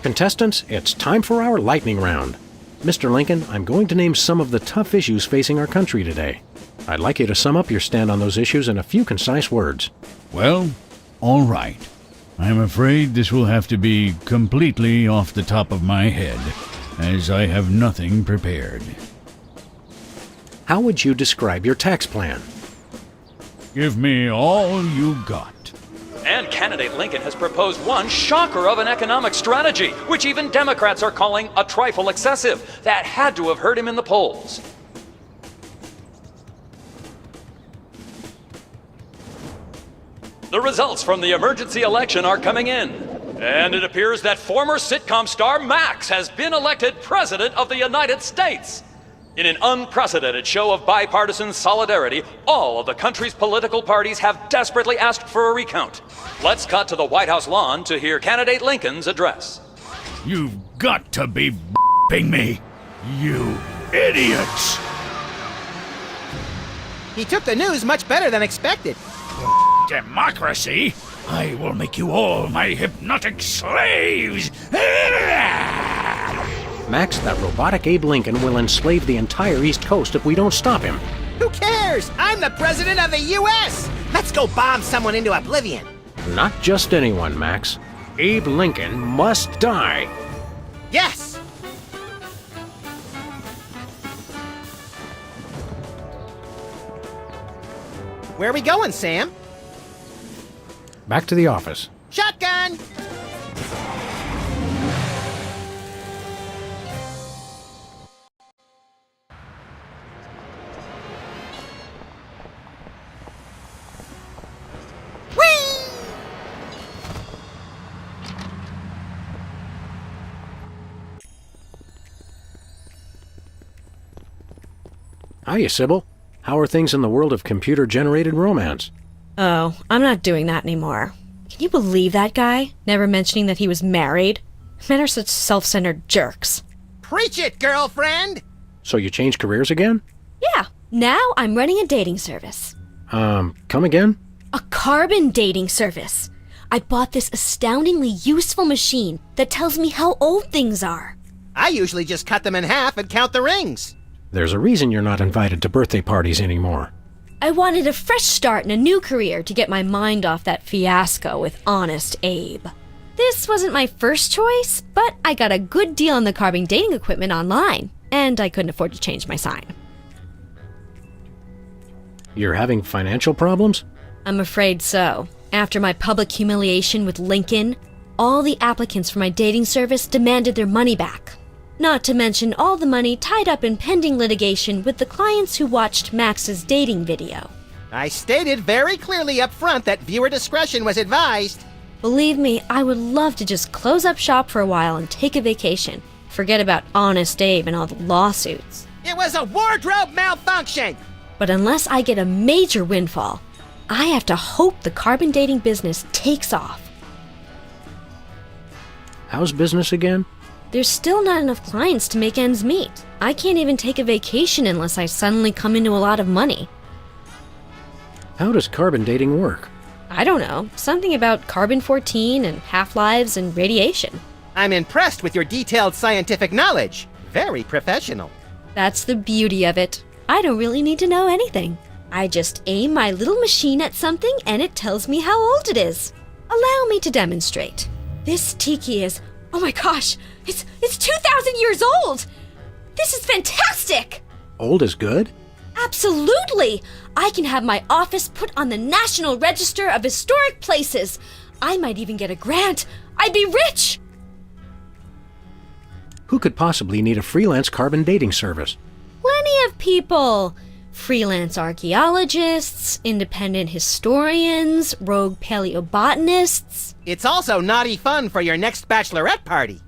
Contestants, it's time for our lightning round. Mr. Lincoln, I'm going to name some of the tough issues facing our country today. I'd like you to sum up your stand on those issues in a few concise words. Well, all right. I'm afraid this will have to be completely off the top of my head, as I have nothing prepared. How would you describe your tax plan? Give me all you got. And candidate Lincoln has proposed one shocker of an economic strategy, which even Democrats are calling a trifle excessive. That had to have hurt him in the polls. The results from the emergency election are coming in. And it appears that former sitcom star Max has been elected President of the United States. In an unprecedented show of bipartisan solidarity, all of the country's political parties have desperately asked for a recount. Let's cut to the White House lawn to hear candidate Lincoln's address. You've got to be b***ing me, you idiots! He took the news much better than expected. Democracy? I will make you all my hypnotic slaves! Max, that robotic Abe Lincoln will enslave the entire East Coast if we don't stop him. Who cares? I'm the President of the U.S.! Let's go bomb someone into oblivion. Not just anyone, Max. Abe Lincoln must die. Yes! Where are we going, Sam? Back to the office. Shotgun! Hiya, Sybil. How are things in the world of computer-generated romance? Oh, I'm not doing that anymore. Can you believe that guy? Never mentioning that he was married? Men are such self-centered jerks. Preach it, girlfriend! So you changed careers again? Yeah, now I'm running a dating service. Come again? A carbon dating service. I bought this astoundingly useful machine that tells me how old things are. I usually just cut them in half and count the rings. There's a reason you're not invited to birthday parties anymore. I wanted a fresh start in a new career to get my mind off that fiasco with Honest Abe. This wasn't my first choice, but I got a good deal on the carbon dating equipment online, and I couldn't afford to change my sign. You're having financial problems? I'm afraid so. After my public humiliation with Lincoln, all the applicants for my dating service demanded their money back. Not to mention all the money tied up in pending litigation with the clients who watched Max's dating video. I stated very clearly up front that viewer discretion was advised. Believe me, I would love to just close up shop for a while and take a vacation. Forget about Honest Abe and all the lawsuits. It was a wardrobe malfunction! But unless I get a major windfall, I have to hope the carbon dating business takes off. How's business again? There's still not enough clients to make ends meet. I can't even take a vacation unless I suddenly come into a lot of money. How does carbon dating work? I don't know. Something about carbon-14 and half-lives and radiation. I'm impressed with your detailed scientific knowledge. Very professional. That's the beauty of it. I don't really need to know anything. I just aim my little machine at something and it tells me how old it is. Allow me to demonstrate. This tiki is, oh my gosh, it's 2,000 years old! This is fantastic! Old is good? Absolutely! I can have my office put on the National Register of Historic Places. I might even get a grant. I'd be rich! Who could possibly need a freelance carbon dating service? Plenty of people. Freelance archaeologists, independent historians, rogue paleobotanists. It's also naughty fun for your next bachelorette party.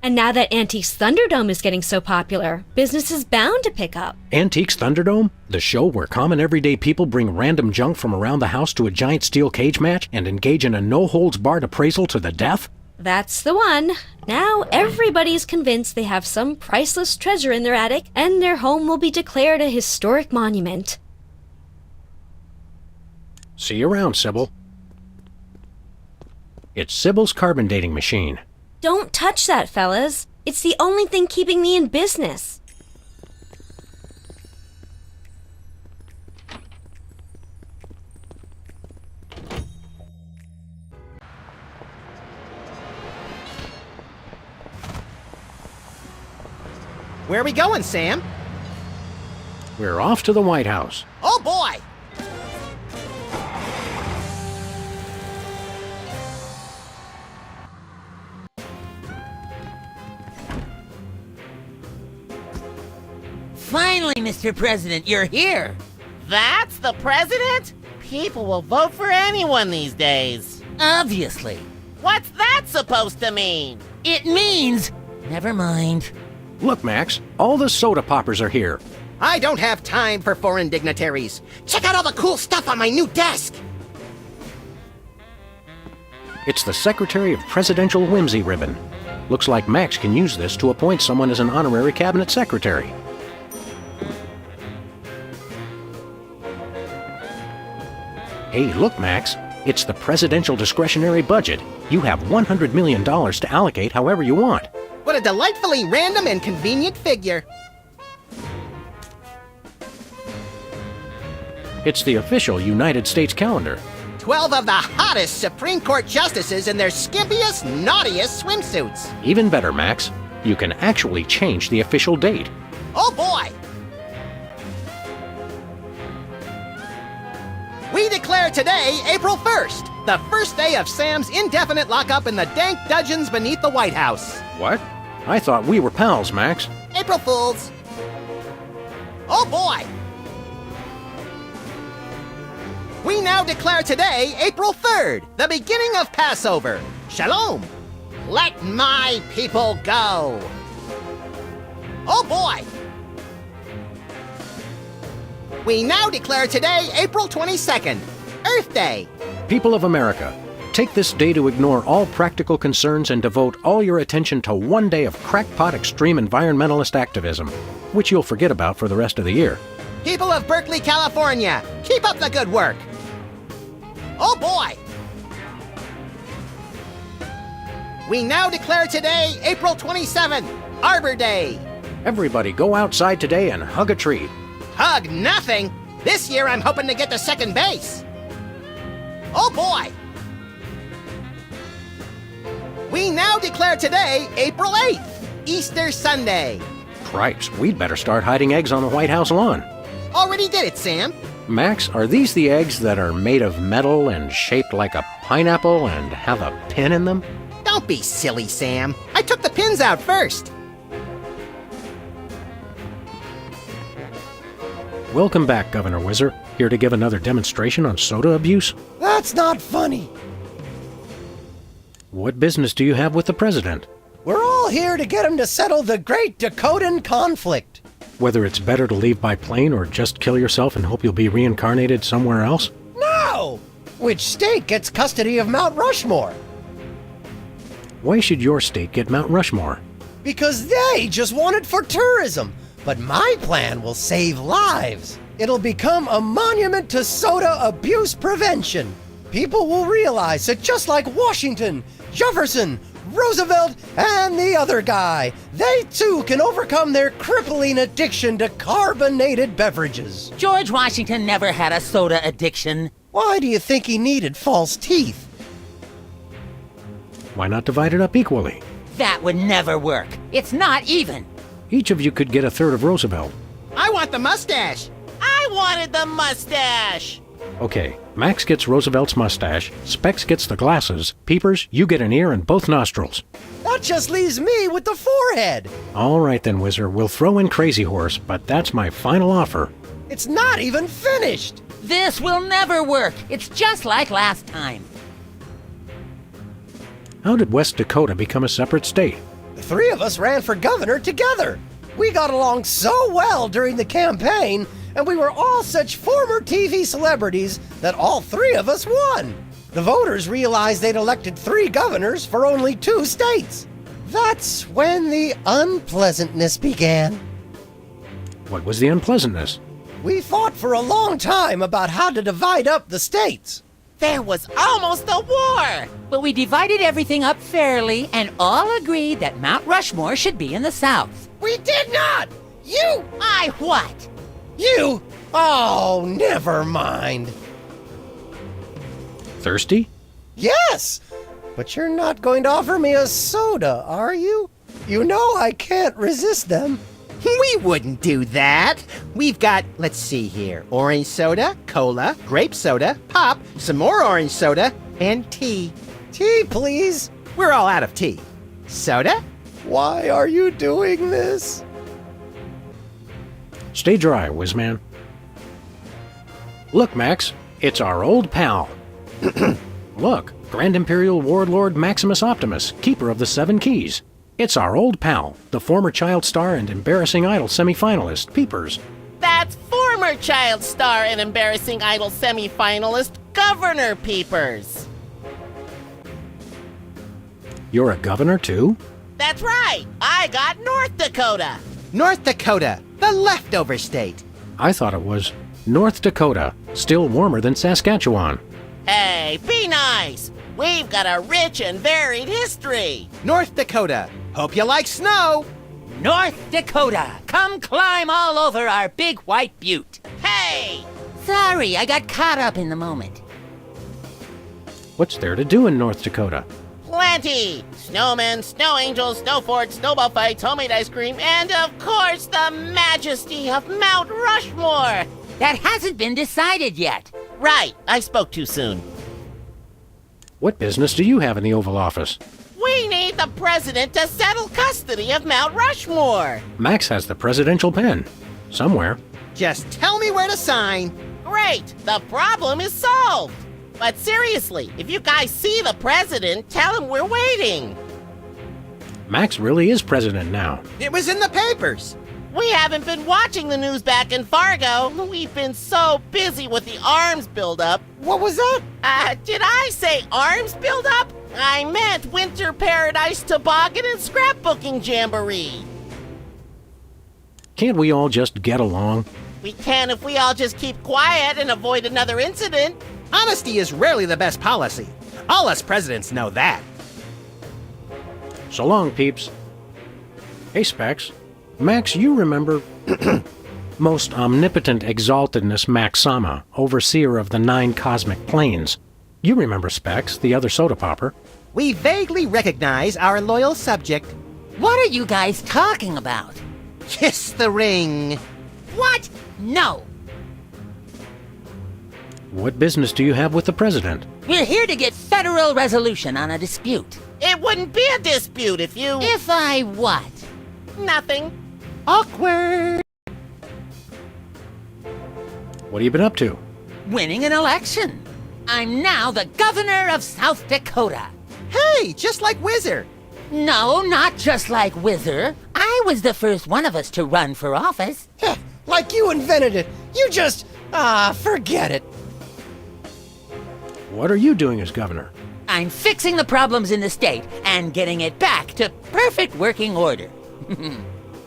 And now that Antiques Thunderdome is getting so popular, business is bound to pick up. Antiques Thunderdome? The show where common everyday people bring random junk from around the house to a giant steel cage match and engage in a no-holds-barred appraisal to the death? That's the one. Now everybody's convinced they have some priceless treasure in their attic, and their home will be declared a historic monument. See you around, Sybil. It's Sybil's carbon dating machine. Don't touch that, fellas. It's the only thing keeping me in business. Where are we going, Sam? We're off to the White House. Oh boy! Finally, Mr. President, you're here. That's the president? People will vote for anyone these days. Obviously. What's that supposed to mean? It means... Never mind. Look, Max, all the soda poppers are here. I don't have time for foreign dignitaries. Check out all the cool stuff on my new desk. It's the Secretary of Presidential Whimsy ribbon. Looks like Max can use this to appoint someone as an honorary cabinet secretary. Hey, look, Max. It's the presidential discretionary budget. You have $100 million to allocate however you want. What a delightfully random and convenient figure. It's the official United States calendar. 12 of the hottest Supreme Court justices in their skimpiest, naughtiest swimsuits. Even better, Max. You can actually change the official date. Oh boy! We declare today, April 1st, the first day of Sam's indefinite lockup in the dank dungeons beneath the White House. What? I thought we were pals, Max. April Fools. Oh boy! We now declare today, April 3rd, the beginning of Passover. Shalom. Let my people go. Oh boy! We now declare today, April 22nd, Earth Day. People of America, take this day to ignore all practical concerns and devote all your attention to one day of crackpot extreme environmentalist activism, which you'll forget about for the rest of the year. People of Berkeley, California, keep up the good work. Oh boy! We now declare today, April 27th, Arbor Day. Everybody go outside today and hug a tree. Hug nothing! This year I'm hoping to get to second base. Oh boy! We now declare today, April 8th, Easter Sunday. Cripes, we'd better start hiding eggs on the White House lawn. Already did it, Sam. Max, are these the eggs that are made of metal and shaped like a pineapple and have a pin in them? Don't be silly, Sam. I took the pins out first. Welcome back, Governor Whizzer. Here to give another demonstration on soda abuse? That's not funny. What business do you have with the president? We're all here to get him to settle the Great Dakotan conflict. Whether it's better to leave by plane or just kill yourself and hope you'll be reincarnated somewhere else? No! Which state gets custody of Mount Rushmore? Why should your state get Mount Rushmore? Because they just want it for tourism. But my plan will save lives. It'll become a monument to soda abuse prevention. People will realize that just like Washington, Jefferson, Roosevelt, and the other guy, they too can overcome their crippling addiction to carbonated beverages. George Washington never had a soda addiction. Why do you think he needed false teeth? Why not divide it up equally? That would never work. It's not even. Each of you could get a third of Roosevelt. I want the mustache. I wanted the mustache. Okay, Max gets Roosevelt's mustache, Specs gets the glasses, Peepers, you get an ear and both nostrils. That just leaves me with the forehead. All right then, Whizzer, we'll throw in Crazy Horse, but that's my final offer. It's not even finished. This will never work. It's just like last time. How did West Dakota become a separate state? The three of us ran for governor together. We got along so well during the campaign, and we were all such former TV celebrities that all three of us won. The voters realized they'd elected 3 governors for only 2 states. That's when the unpleasantness began. What was the unpleasantness? We fought for a long time about how to divide up the states. There was almost a war. But we divided everything up fairly and all agreed that Mount Rushmore should be in the South. We did not! You! I what? You! Oh, never mind. Thirsty? Yes! But you're not going to offer me a soda, are you? You know I can't resist them. We wouldn't do that. We've got, let's see here, orange soda, cola, grape soda, pop, some more orange soda, and tea. Tea, please. We're all out of tea. Soda? Why are you doing this? Stay dry, Whizman. Look, Max, it's our old pal. Look, Grand Imperial Warlord Maximus Optimus, keeper of the 7 keys. It's our old pal, the former Child Star and Embarrassing Idol semifinalist, Peepers. That's former Child Star and Embarrassing Idol semifinalist, Governor Peepers. You're a governor, too? That's right. I got North Dakota. North Dakota, the leftover state. I thought it was North Dakota, still warmer than Saskatchewan. Hey, be nice. We've got a rich and varied history. North Dakota, hope you like snow. North Dakota, come climb all over our big white butte. Hey! Sorry, I got caught up in the moment. What's there to do in North Dakota? Plenty! Snowmen, snow angels, snow forts, snowball fights, homemade ice cream, and of course the majesty of Mount Rushmore! That hasn't been decided yet. Right, I spoke too soon. What business do you have in the Oval Office? We need the president to settle custody of Mount Rushmore! Max has the presidential pen. Somewhere. Just tell me where to sign. Great! The problem is solved! But seriously, if you guys see the president, tell him we're waiting. Max really is president now. It was in the papers. We haven't been watching the news back in Fargo. We've been so busy with the arms buildup. What was that? Did I say arms buildup? I meant Winter Paradise Toboggan and Scrapbooking Jamboree. Can't we all just get along? We can if we all just keep quiet and avoid another incident. Honesty is rarely the best policy. All us presidents know that. So long, peeps. Hey, Specs. Max, you remember most omnipotent exaltedness Max Sama, overseer of the 9 cosmic planes. You remember Specs, the other soda popper. We vaguely recognize our loyal subject. What are you guys talking about? Kiss the ring. What? No. What business do you have with the president? We're here to get federal resolution on a dispute. It wouldn't be a dispute if you... If I what? Nothing. Awkward. What have you been up to? Winning an election. I'm now the governor of South Dakota. Hey, just like Whizzer. No, not just like Whizzer. I was the first one of us to run for office. Like you invented it. You just... forget it. What are you doing as governor? I'm fixing the problems in the state and getting it back to perfect working order.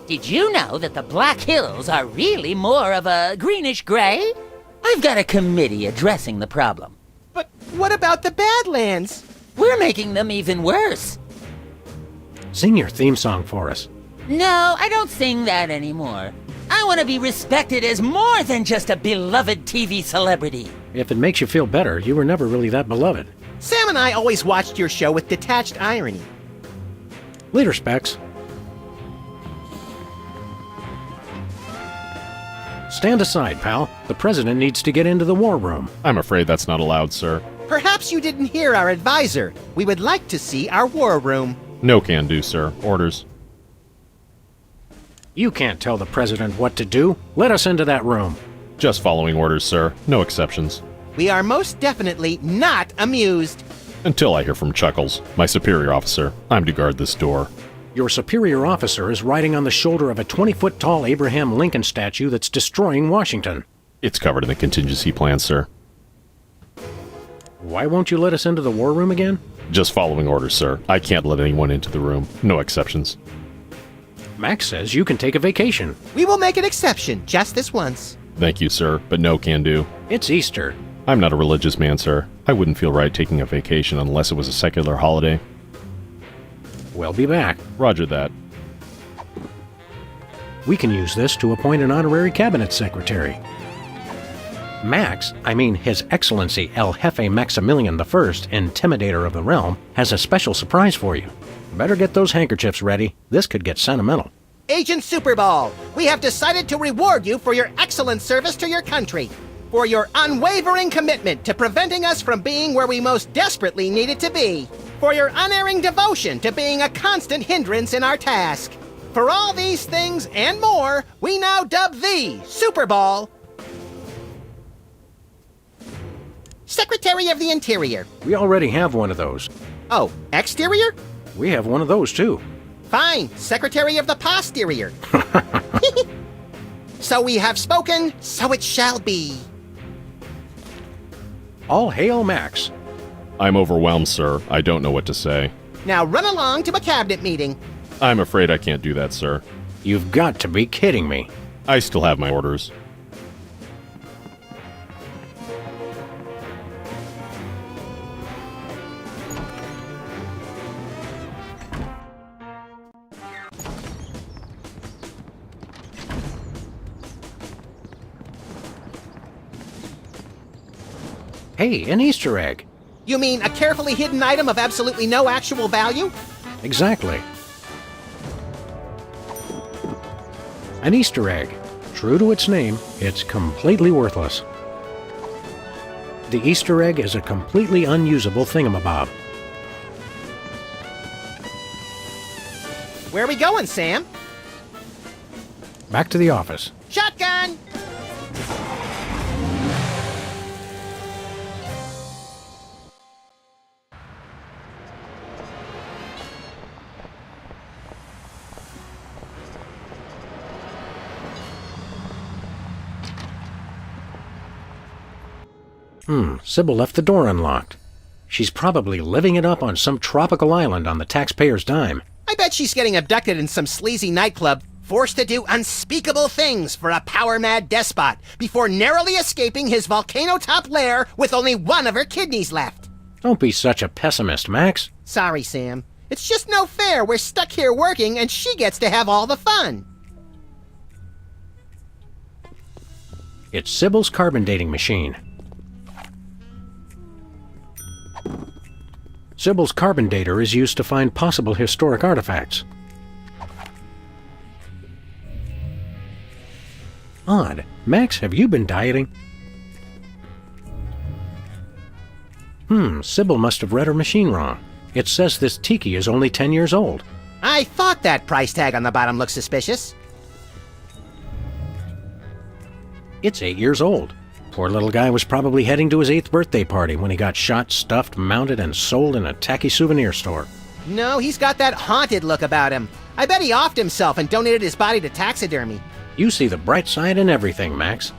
Did you know that the Black Hills are really more of a greenish gray? I've got a committee addressing the problem. But what about the Badlands? We're making them even worse. Sing your theme song for us. No, I don't sing that anymore. I want to be respected as more than just a beloved TV celebrity. If it makes you feel better, you were never really that beloved. Sam and I always watched your show with detached irony. Later, Specs. Stand aside, pal. The president needs to get into the war room. I'm afraid that's not allowed, sir. Perhaps you didn't hear our advisor. We would like to see our war room. No can do, sir. Orders. You can't tell the president what to do. Let us into that room. Just following orders, sir. No exceptions. We are most definitely not amused. Until I hear from Chuckles, my superior officer. I'm to guard this door. Your superior officer is riding on the shoulder of a 20-foot-tall Abraham Lincoln statue that's destroying Washington. It's covered in the contingency plan, sir. Why won't you let us into the war room again? Just following orders, sir. I can't let anyone into the room. No exceptions. Max says you can take a vacation. We will make an exception, just this once. Thank you, sir, but no can do. It's Easter. I'm not a religious man, sir. I wouldn't feel right taking a vacation unless it was a secular holiday. We'll be back. Roger that. We can use this to appoint an honorary cabinet secretary. Max, His Excellency El Jefe Maximilian I, Intimidator of the Realm, has a special surprise for you. Better get those handkerchiefs ready. This could get sentimental. Agent Superball, we have decided to reward you for your excellent service to your country, for your unwavering commitment to preventing us from being where we most desperately needed to be, for your unerring devotion to being a constant hindrance in our task. For all these things and more, we now dub thee, Superball, Secretary of the Interior. We already have one of those. Oh, exterior? We have one of those, too. Fine, Secretary of the Posterior. So we have spoken, so it shall be. All hail Max. I'm overwhelmed, sir. I don't know what to say. Now run along to a cabinet meeting. I'm afraid I can't do that, sir. You've got to be kidding me. I still have my orders. Hey, an Easter egg. You mean a carefully hidden item of absolutely no actual value? Exactly. An Easter egg. True to its name, it's completely worthless. The Easter egg is a completely unusable thingamabob. Where are we going, Sam? Back to the office. Shotgun! Sybil left the door unlocked. She's probably living it up on some tropical island on the taxpayer's dime. I bet she's getting abducted in some sleazy nightclub, forced to do unspeakable things for a power-mad despot before narrowly escaping his volcano-top lair with only one of her kidneys left. Don't be such a pessimist, Max. Sorry, Sam. It's just no fair. We're stuck here working and she gets to have all the fun. It's Sybil's carbon dating machine. Sybil's carbon dater is used to find possible historic artifacts. Odd. Max, have you been dieting? Sybil must have read her machine wrong. It says this tiki is only 10 years old. I thought that price tag on the bottom looked suspicious. It's 8 years old. Poor little guy was probably heading to his 8th birthday party when he got shot, stuffed, mounted, and sold in a tacky souvenir store. No, he's got that haunted look about him. I bet he offed himself and donated his body to taxidermy. You see the bright side in everything, Max.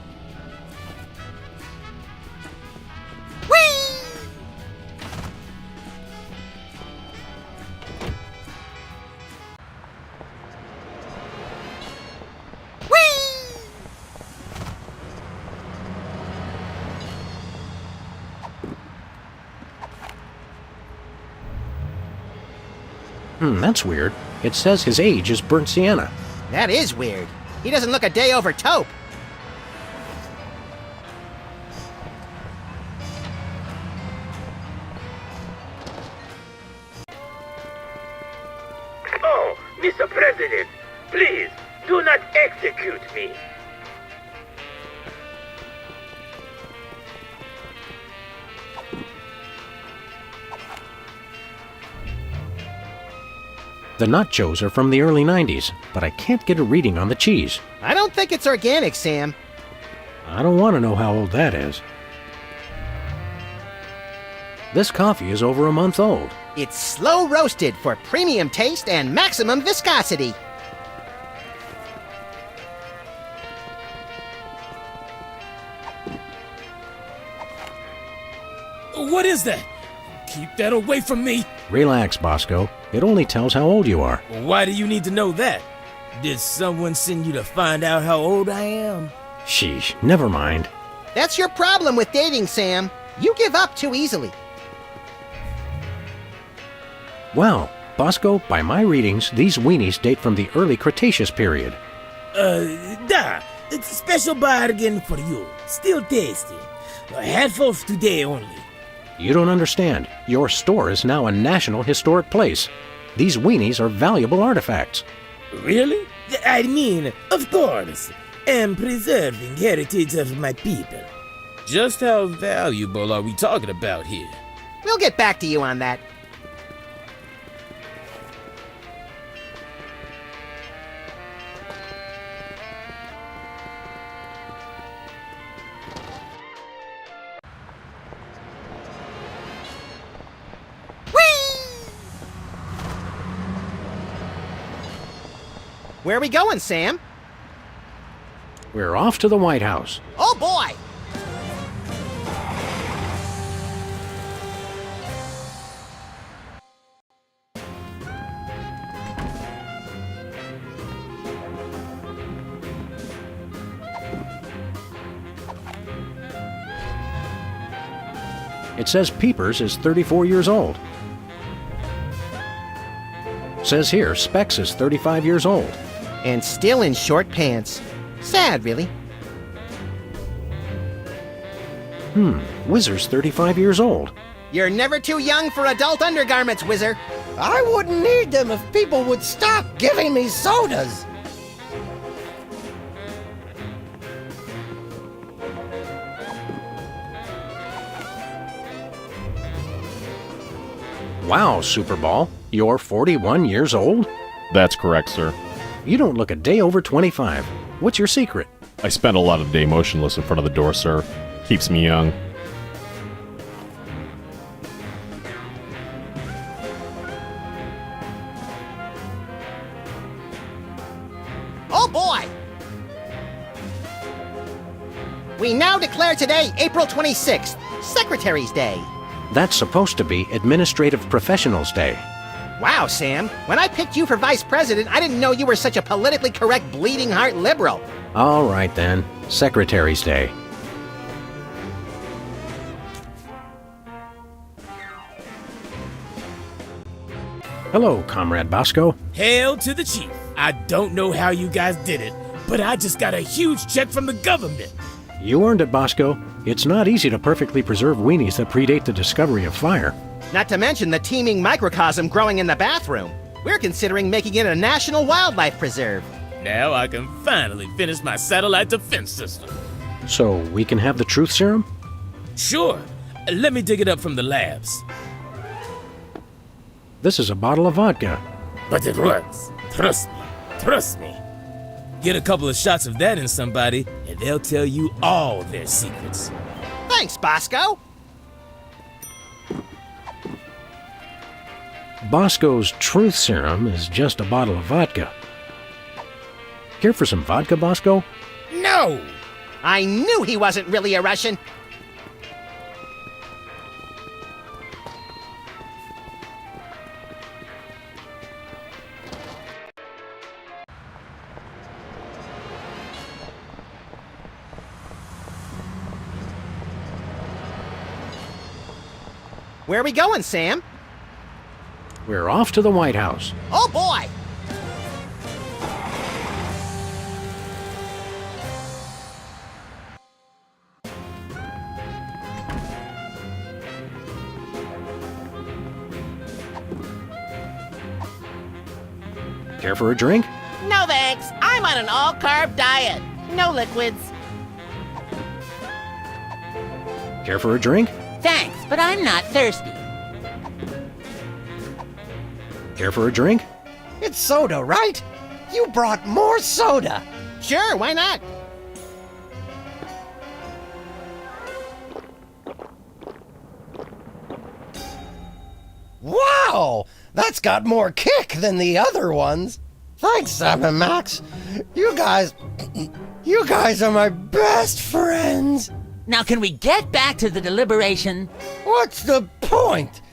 That's weird. It says his age is burnt sienna. That is weird. He doesn't look a day over taupe. Oh, Mr. President, please, do not execute me. The nachos are from the early 90s, but I can't get a reading on the cheese. I don't think it's organic, Sam. I don't want to know how old that is. This coffee is over a month old. It's slow roasted for premium taste and maximum viscosity. What is that? Keep that away from me. Relax, Bosco. It only tells how old you are. Why do you need to know that? Did someone send you to find out how old I am? Sheesh, never mind. That's your problem with dating, Sam. You give up too easily. Well, Bosco, by my readings, these weenies date from the early Cretaceous period. It's a special bargain for you. Still tasty. A handful today only. You don't understand. Your store is now a National Historic Place. These weenies are valuable artifacts. Really? I mean, of course. Am preserving heritage of my people. Just how valuable are we talking about here? We'll get back to you on that. Where are we going, Sam? We're off to the White House. Oh, boy! It says Peepers is 34 years old. Says here Specs is 35 years old. And still in short pants. Sad, really. Whizzer's 35 years old. You're never too young for adult undergarments, Whizzer. I wouldn't need them if people would stop giving me sodas. Wow, Superball, you're 41 years old? That's correct, sir. You don't look a day over 25. What's your secret? I spend a lot of the day motionless in front of the door, sir. Keeps me young. Oh, boy! We now declare today April 26th, Secretary's Day. That's supposed to be Administrative Professionals Day. Wow, Sam. When I picked you for vice president, I didn't know you were such a politically correct bleeding heart liberal. All right, then. Secretary's Day. Hello, Comrade Bosco. Hail to the chief. I don't know how you guys did it, but I just got a huge check from the government. You earned it, Bosco. It's not easy to perfectly preserve weenies that predate the discovery of fire. Not to mention the teeming microcosm growing in the bathroom. We're considering making it a national wildlife preserve. Now I can finally finish my satellite defense system. So we can have the truth serum? Sure. Let me dig it up from the labs. This is a bottle of vodka. But it works. Trust me. Trust me. Get a couple of shots of that in somebody, and they'll tell you all their secrets. Thanks, Bosco. Bosco's truth serum is just a bottle of vodka. Care for some vodka, Bosco? No! I knew he wasn't really a Russian. Where are we going, Sam? We're off to the White House. Oh, boy! Care for a drink? No thanks. I'm on an all-carb diet. No liquids. Care for a drink? Thanks, but I'm not thirsty. Care for a drink? It's soda, right? You brought more soda. Sure, why not? Wow! That's got more kick than the other ones. Thanks, Sam and Max. You guys are my best friends. Now can we get back to the deliberation? What's the point?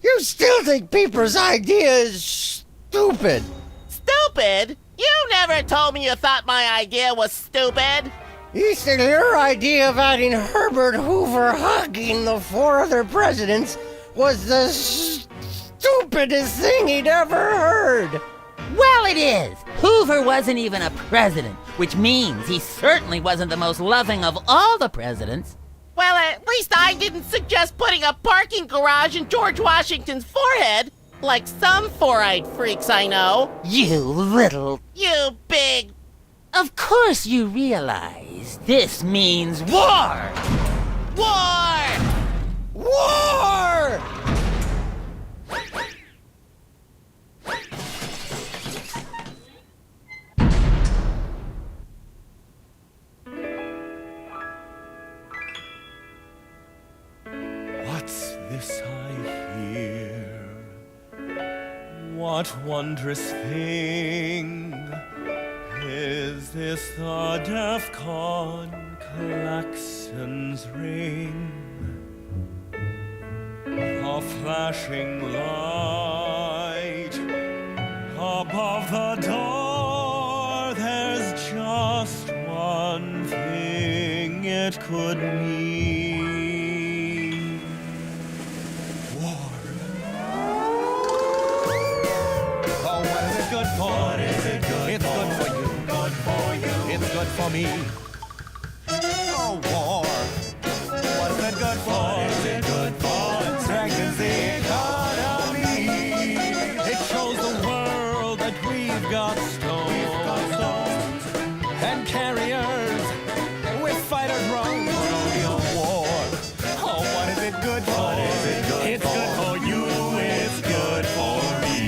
You still think Peeper's idea is stupid. Stupid? You never told me you thought my idea was stupid. He said your idea of adding Herbert Hoover hugging the four other presidents was the stupidest thing he'd ever heard. Well, it is. Hoover wasn't even a president, which means he certainly wasn't the most loving of all the presidents. Well, at least I didn't suggest putting a parking garage in George Washington's forehead, like some four-eyed freaks I know. You big... Of course you realize this means war! War! War! What's this I hear? What wondrous thing is this? The DEFCON klaxons ring, a flashing light above the door. There's just one thing it could mean. Good for? What is it good it's for? Good for you. Good for you. It's good for me. Oh, war. What is it good for? What is it good for? It strengthens the economy. It shows the world that we've got stones and carriers with fighters wrong. War. Oh, what is it good for? What is it good it's for? Good for you. It's good for me.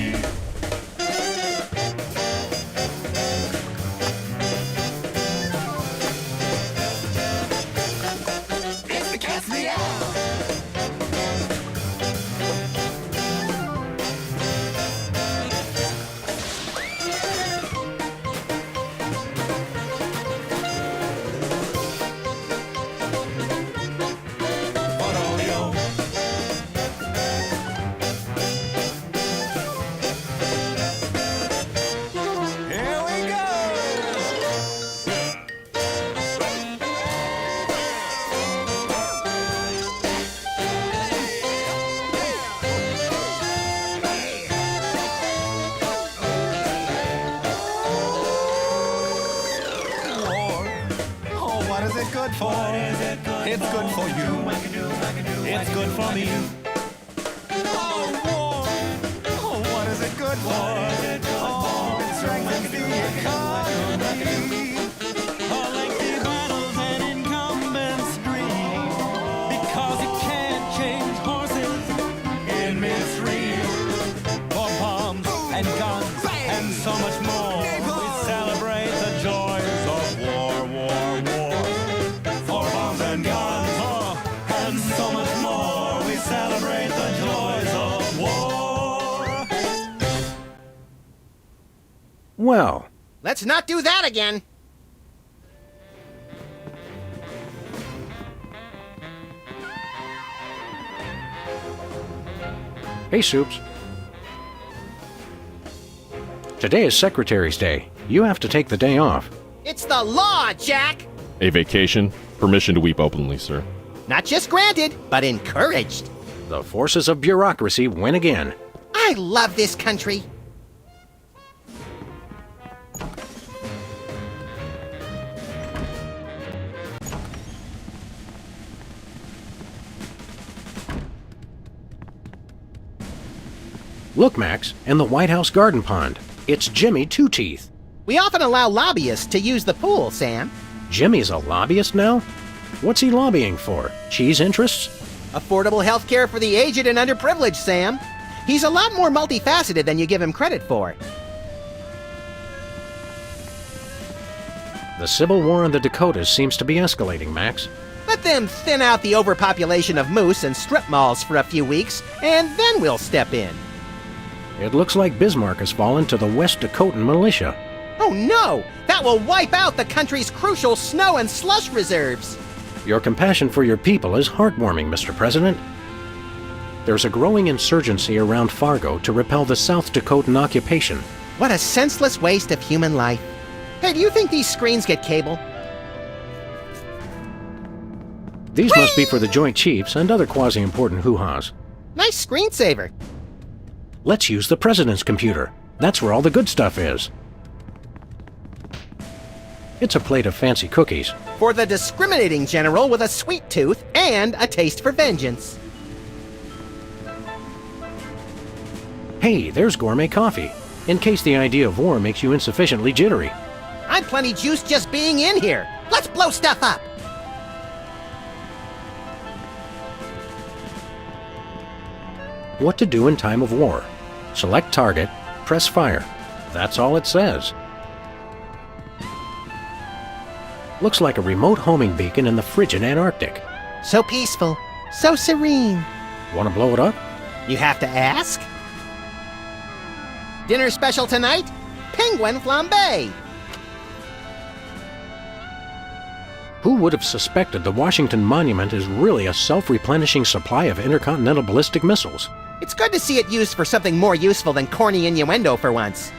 Good for? It's good for you. It's good for me. Oh, war. Oh, what is it good for? Oh, it strengthens the economy. Lengthy battles and incumbents dream, because you can't change horses in midstream. For bombs and guns and so much more, we celebrate the joy Well, Let's not do that again. hey, Soups. Today is Secretary's Day. You have to take the day off. It's the law, Jack! A vacation? Permission to weep openly, sir. Not just granted, but encouraged. The forces of bureaucracy win again. I love this country. Look, Max, in the White House garden pond. It's Jimmy Two Teeth. We often allow lobbyists to use the pool, Sam. Jimmy's a lobbyist now? What's he lobbying for? Cheese interests? Affordable health care for the aged and underprivileged, Sam. He's a lot more multifaceted than you give him credit for. The Civil War in the Dakotas seems to be escalating, Max. Let them thin out the overpopulation of moose and strip malls for a few weeks, and then we'll step in. It looks like Bismarck has fallen to the West Dakotan militia. Oh no! That will wipe out the country's crucial snow and slush reserves! Your compassion for your people is heartwarming, Mr. President. There's a growing insurgency around Fargo to repel the South Dakotan occupation. What a senseless waste of human life. Hey, do you think these screens get cable? These must be for the Joint Chiefs and other quasi-important hoo-has. Nice screensaver. Let's use the President's computer. That's where all the good stuff is. It's a plate of fancy cookies. For the discriminating general with a sweet tooth and a taste for vengeance. Hey, there's gourmet coffee. In case the idea of war makes you insufficiently jittery. I'm plenty juiced just being in here. Let's blow stuff up. What to do in time of war. Select target, press fire. That's all it says. Looks like a remote homing beacon in the frigid Antarctic. So peaceful, so serene. Want to blow it up? You have to ask? Dinner special tonight? Penguin flambe. Who would have suspected the Washington Monument is really a self-replenishing supply of intercontinental ballistic missiles? It's good to see it used for something more useful than corny innuendo for once.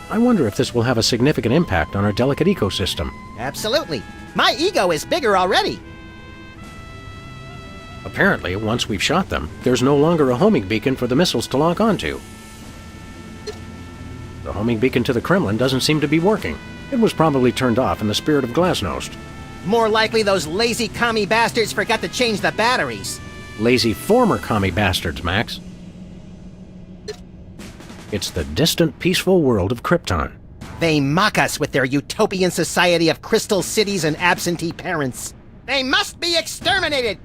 I wonder if this will have a significant impact on our delicate ecosystem. Absolutely. My ego is bigger already. Apparently, once we've shot them, there's no longer a homing beacon for the missiles to lock onto. The homing beacon to the Kremlin doesn't seem to be working. It was probably turned off in the spirit of Glasnost. More likely those lazy commie bastards forgot to change the batteries. Lazy former commie bastards, Max. It's the distant, peaceful world of Krypton. They mock us with their utopian society of crystal cities and absentee parents. They must be exterminated!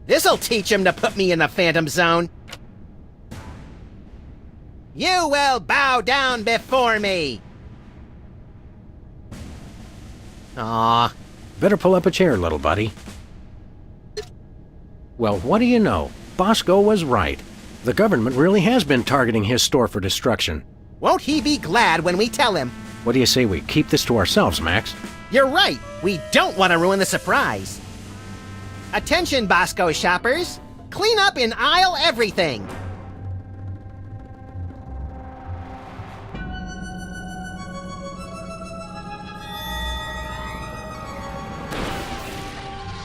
This'll teach them to put me in the Phantom Zone. You will bow down before me! Aw. Better pull up a chair, little buddy. Well, what do you know? Bosco was right. The government really has been targeting his store for destruction. Won't he be glad when we tell him? What do you say we keep this to ourselves, Max? You're right. We don't want to ruin the surprise. Attention, Bosco shoppers. Clean up in aisle everything.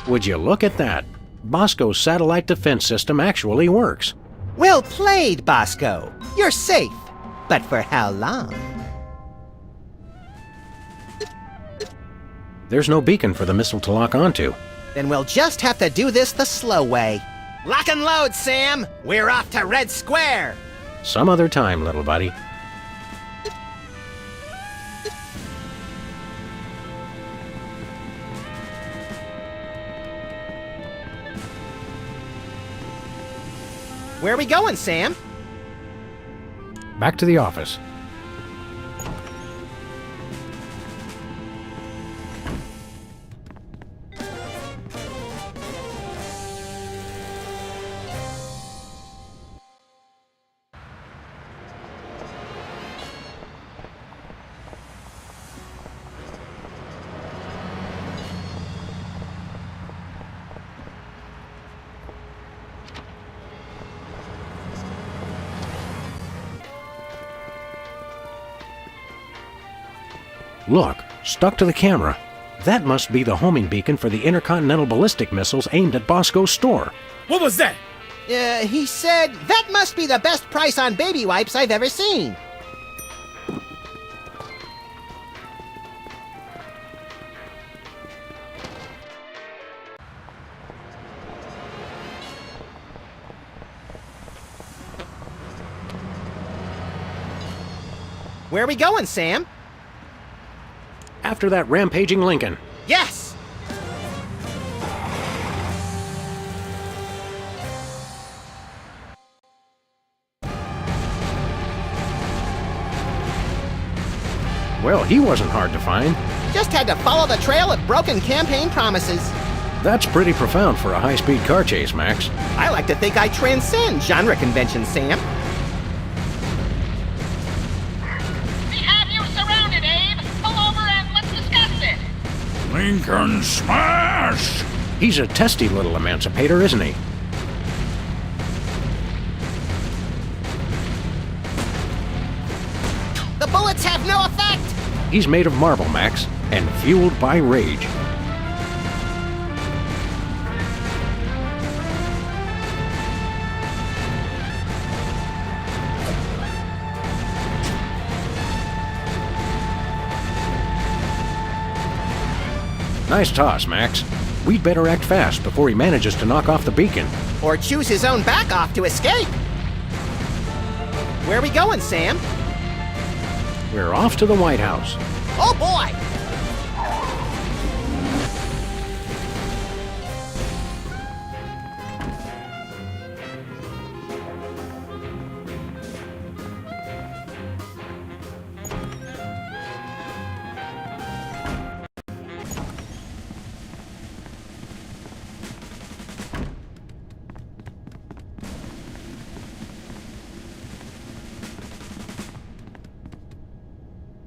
Would you look at that? Bosco's satellite defense system actually works. Well played, Bosco. You're safe. But for how long? There's no beacon for the missile to lock onto. Then we'll just have to do this the slow way. Lock and load, Sam! We're off to Red Square! Some other time, little buddy. Where are we going, Sam? Back to the office. Look, stuck to the camera. That must be the homing beacon for the intercontinental ballistic missiles aimed at Bosco's store. What was that? He said, that must be the best price on baby wipes I've ever seen. Where are we going, Sam? After that rampaging Lincoln. Yes! Well, he wasn't hard to find. Just had to follow the trail of broken campaign promises. That's pretty profound for a high-speed car chase, Max. I like to think I transcend genre conventions, Sam. We have you surrounded, Abe. Pull over and let's discuss it. Lincoln smash! He's a testy little emancipator, isn't he? The bullets have no effect! He's made of marble, Max, and fueled by rage. Nice toss, Max. We'd better act fast before he manages to knock off the beacon. Or choose his own back off to escape. Where are we going, Sam? We're off to the White House. Oh boy!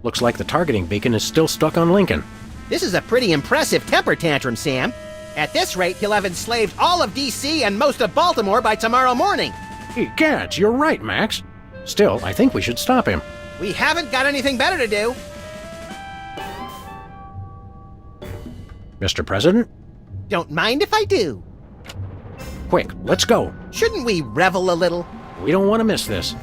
Looks like the targeting beacon is still stuck on Lincoln. This is a pretty impressive temper tantrum, Sam. At this rate, he'll have enslaved all of D.C. and most of Baltimore by tomorrow morning. Gads, you're right, Max. Still, I think we should stop him. We haven't got anything better to do. Mr. President? Don't mind if I do. Quick, let's go. Shouldn't we revel a little? We don't want to miss this.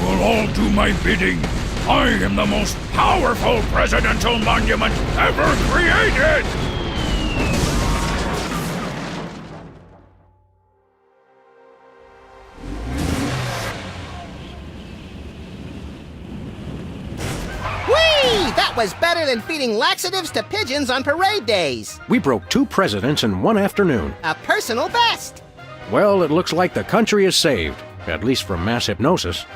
Will all do my bidding. I am the most powerful presidential monument ever created! Whee! That was better than feeding laxatives to pigeons on parade days. We broke 2 presidents in one afternoon. A personal best. Well, it looks like the country is saved, at least from mass hypnosis.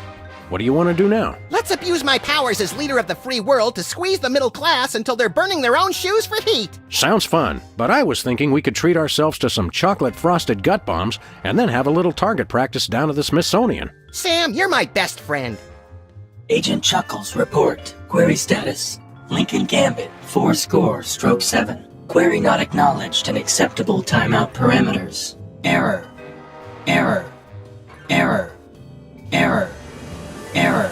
What do you want to do now? Let's abuse my powers as leader of the free world to squeeze the middle class until they're burning their own shoes for heat. Sounds fun, but I was thinking we could treat ourselves to some chocolate-frosted gut bombs and then have a little target practice down at the Smithsonian. Sam, you're my best friend. Agent Chuckles, report. Query status. Lincoln Gambit, 4-7. Query not acknowledged and acceptable timeout parameters. Error. Error. Error. Error. Error.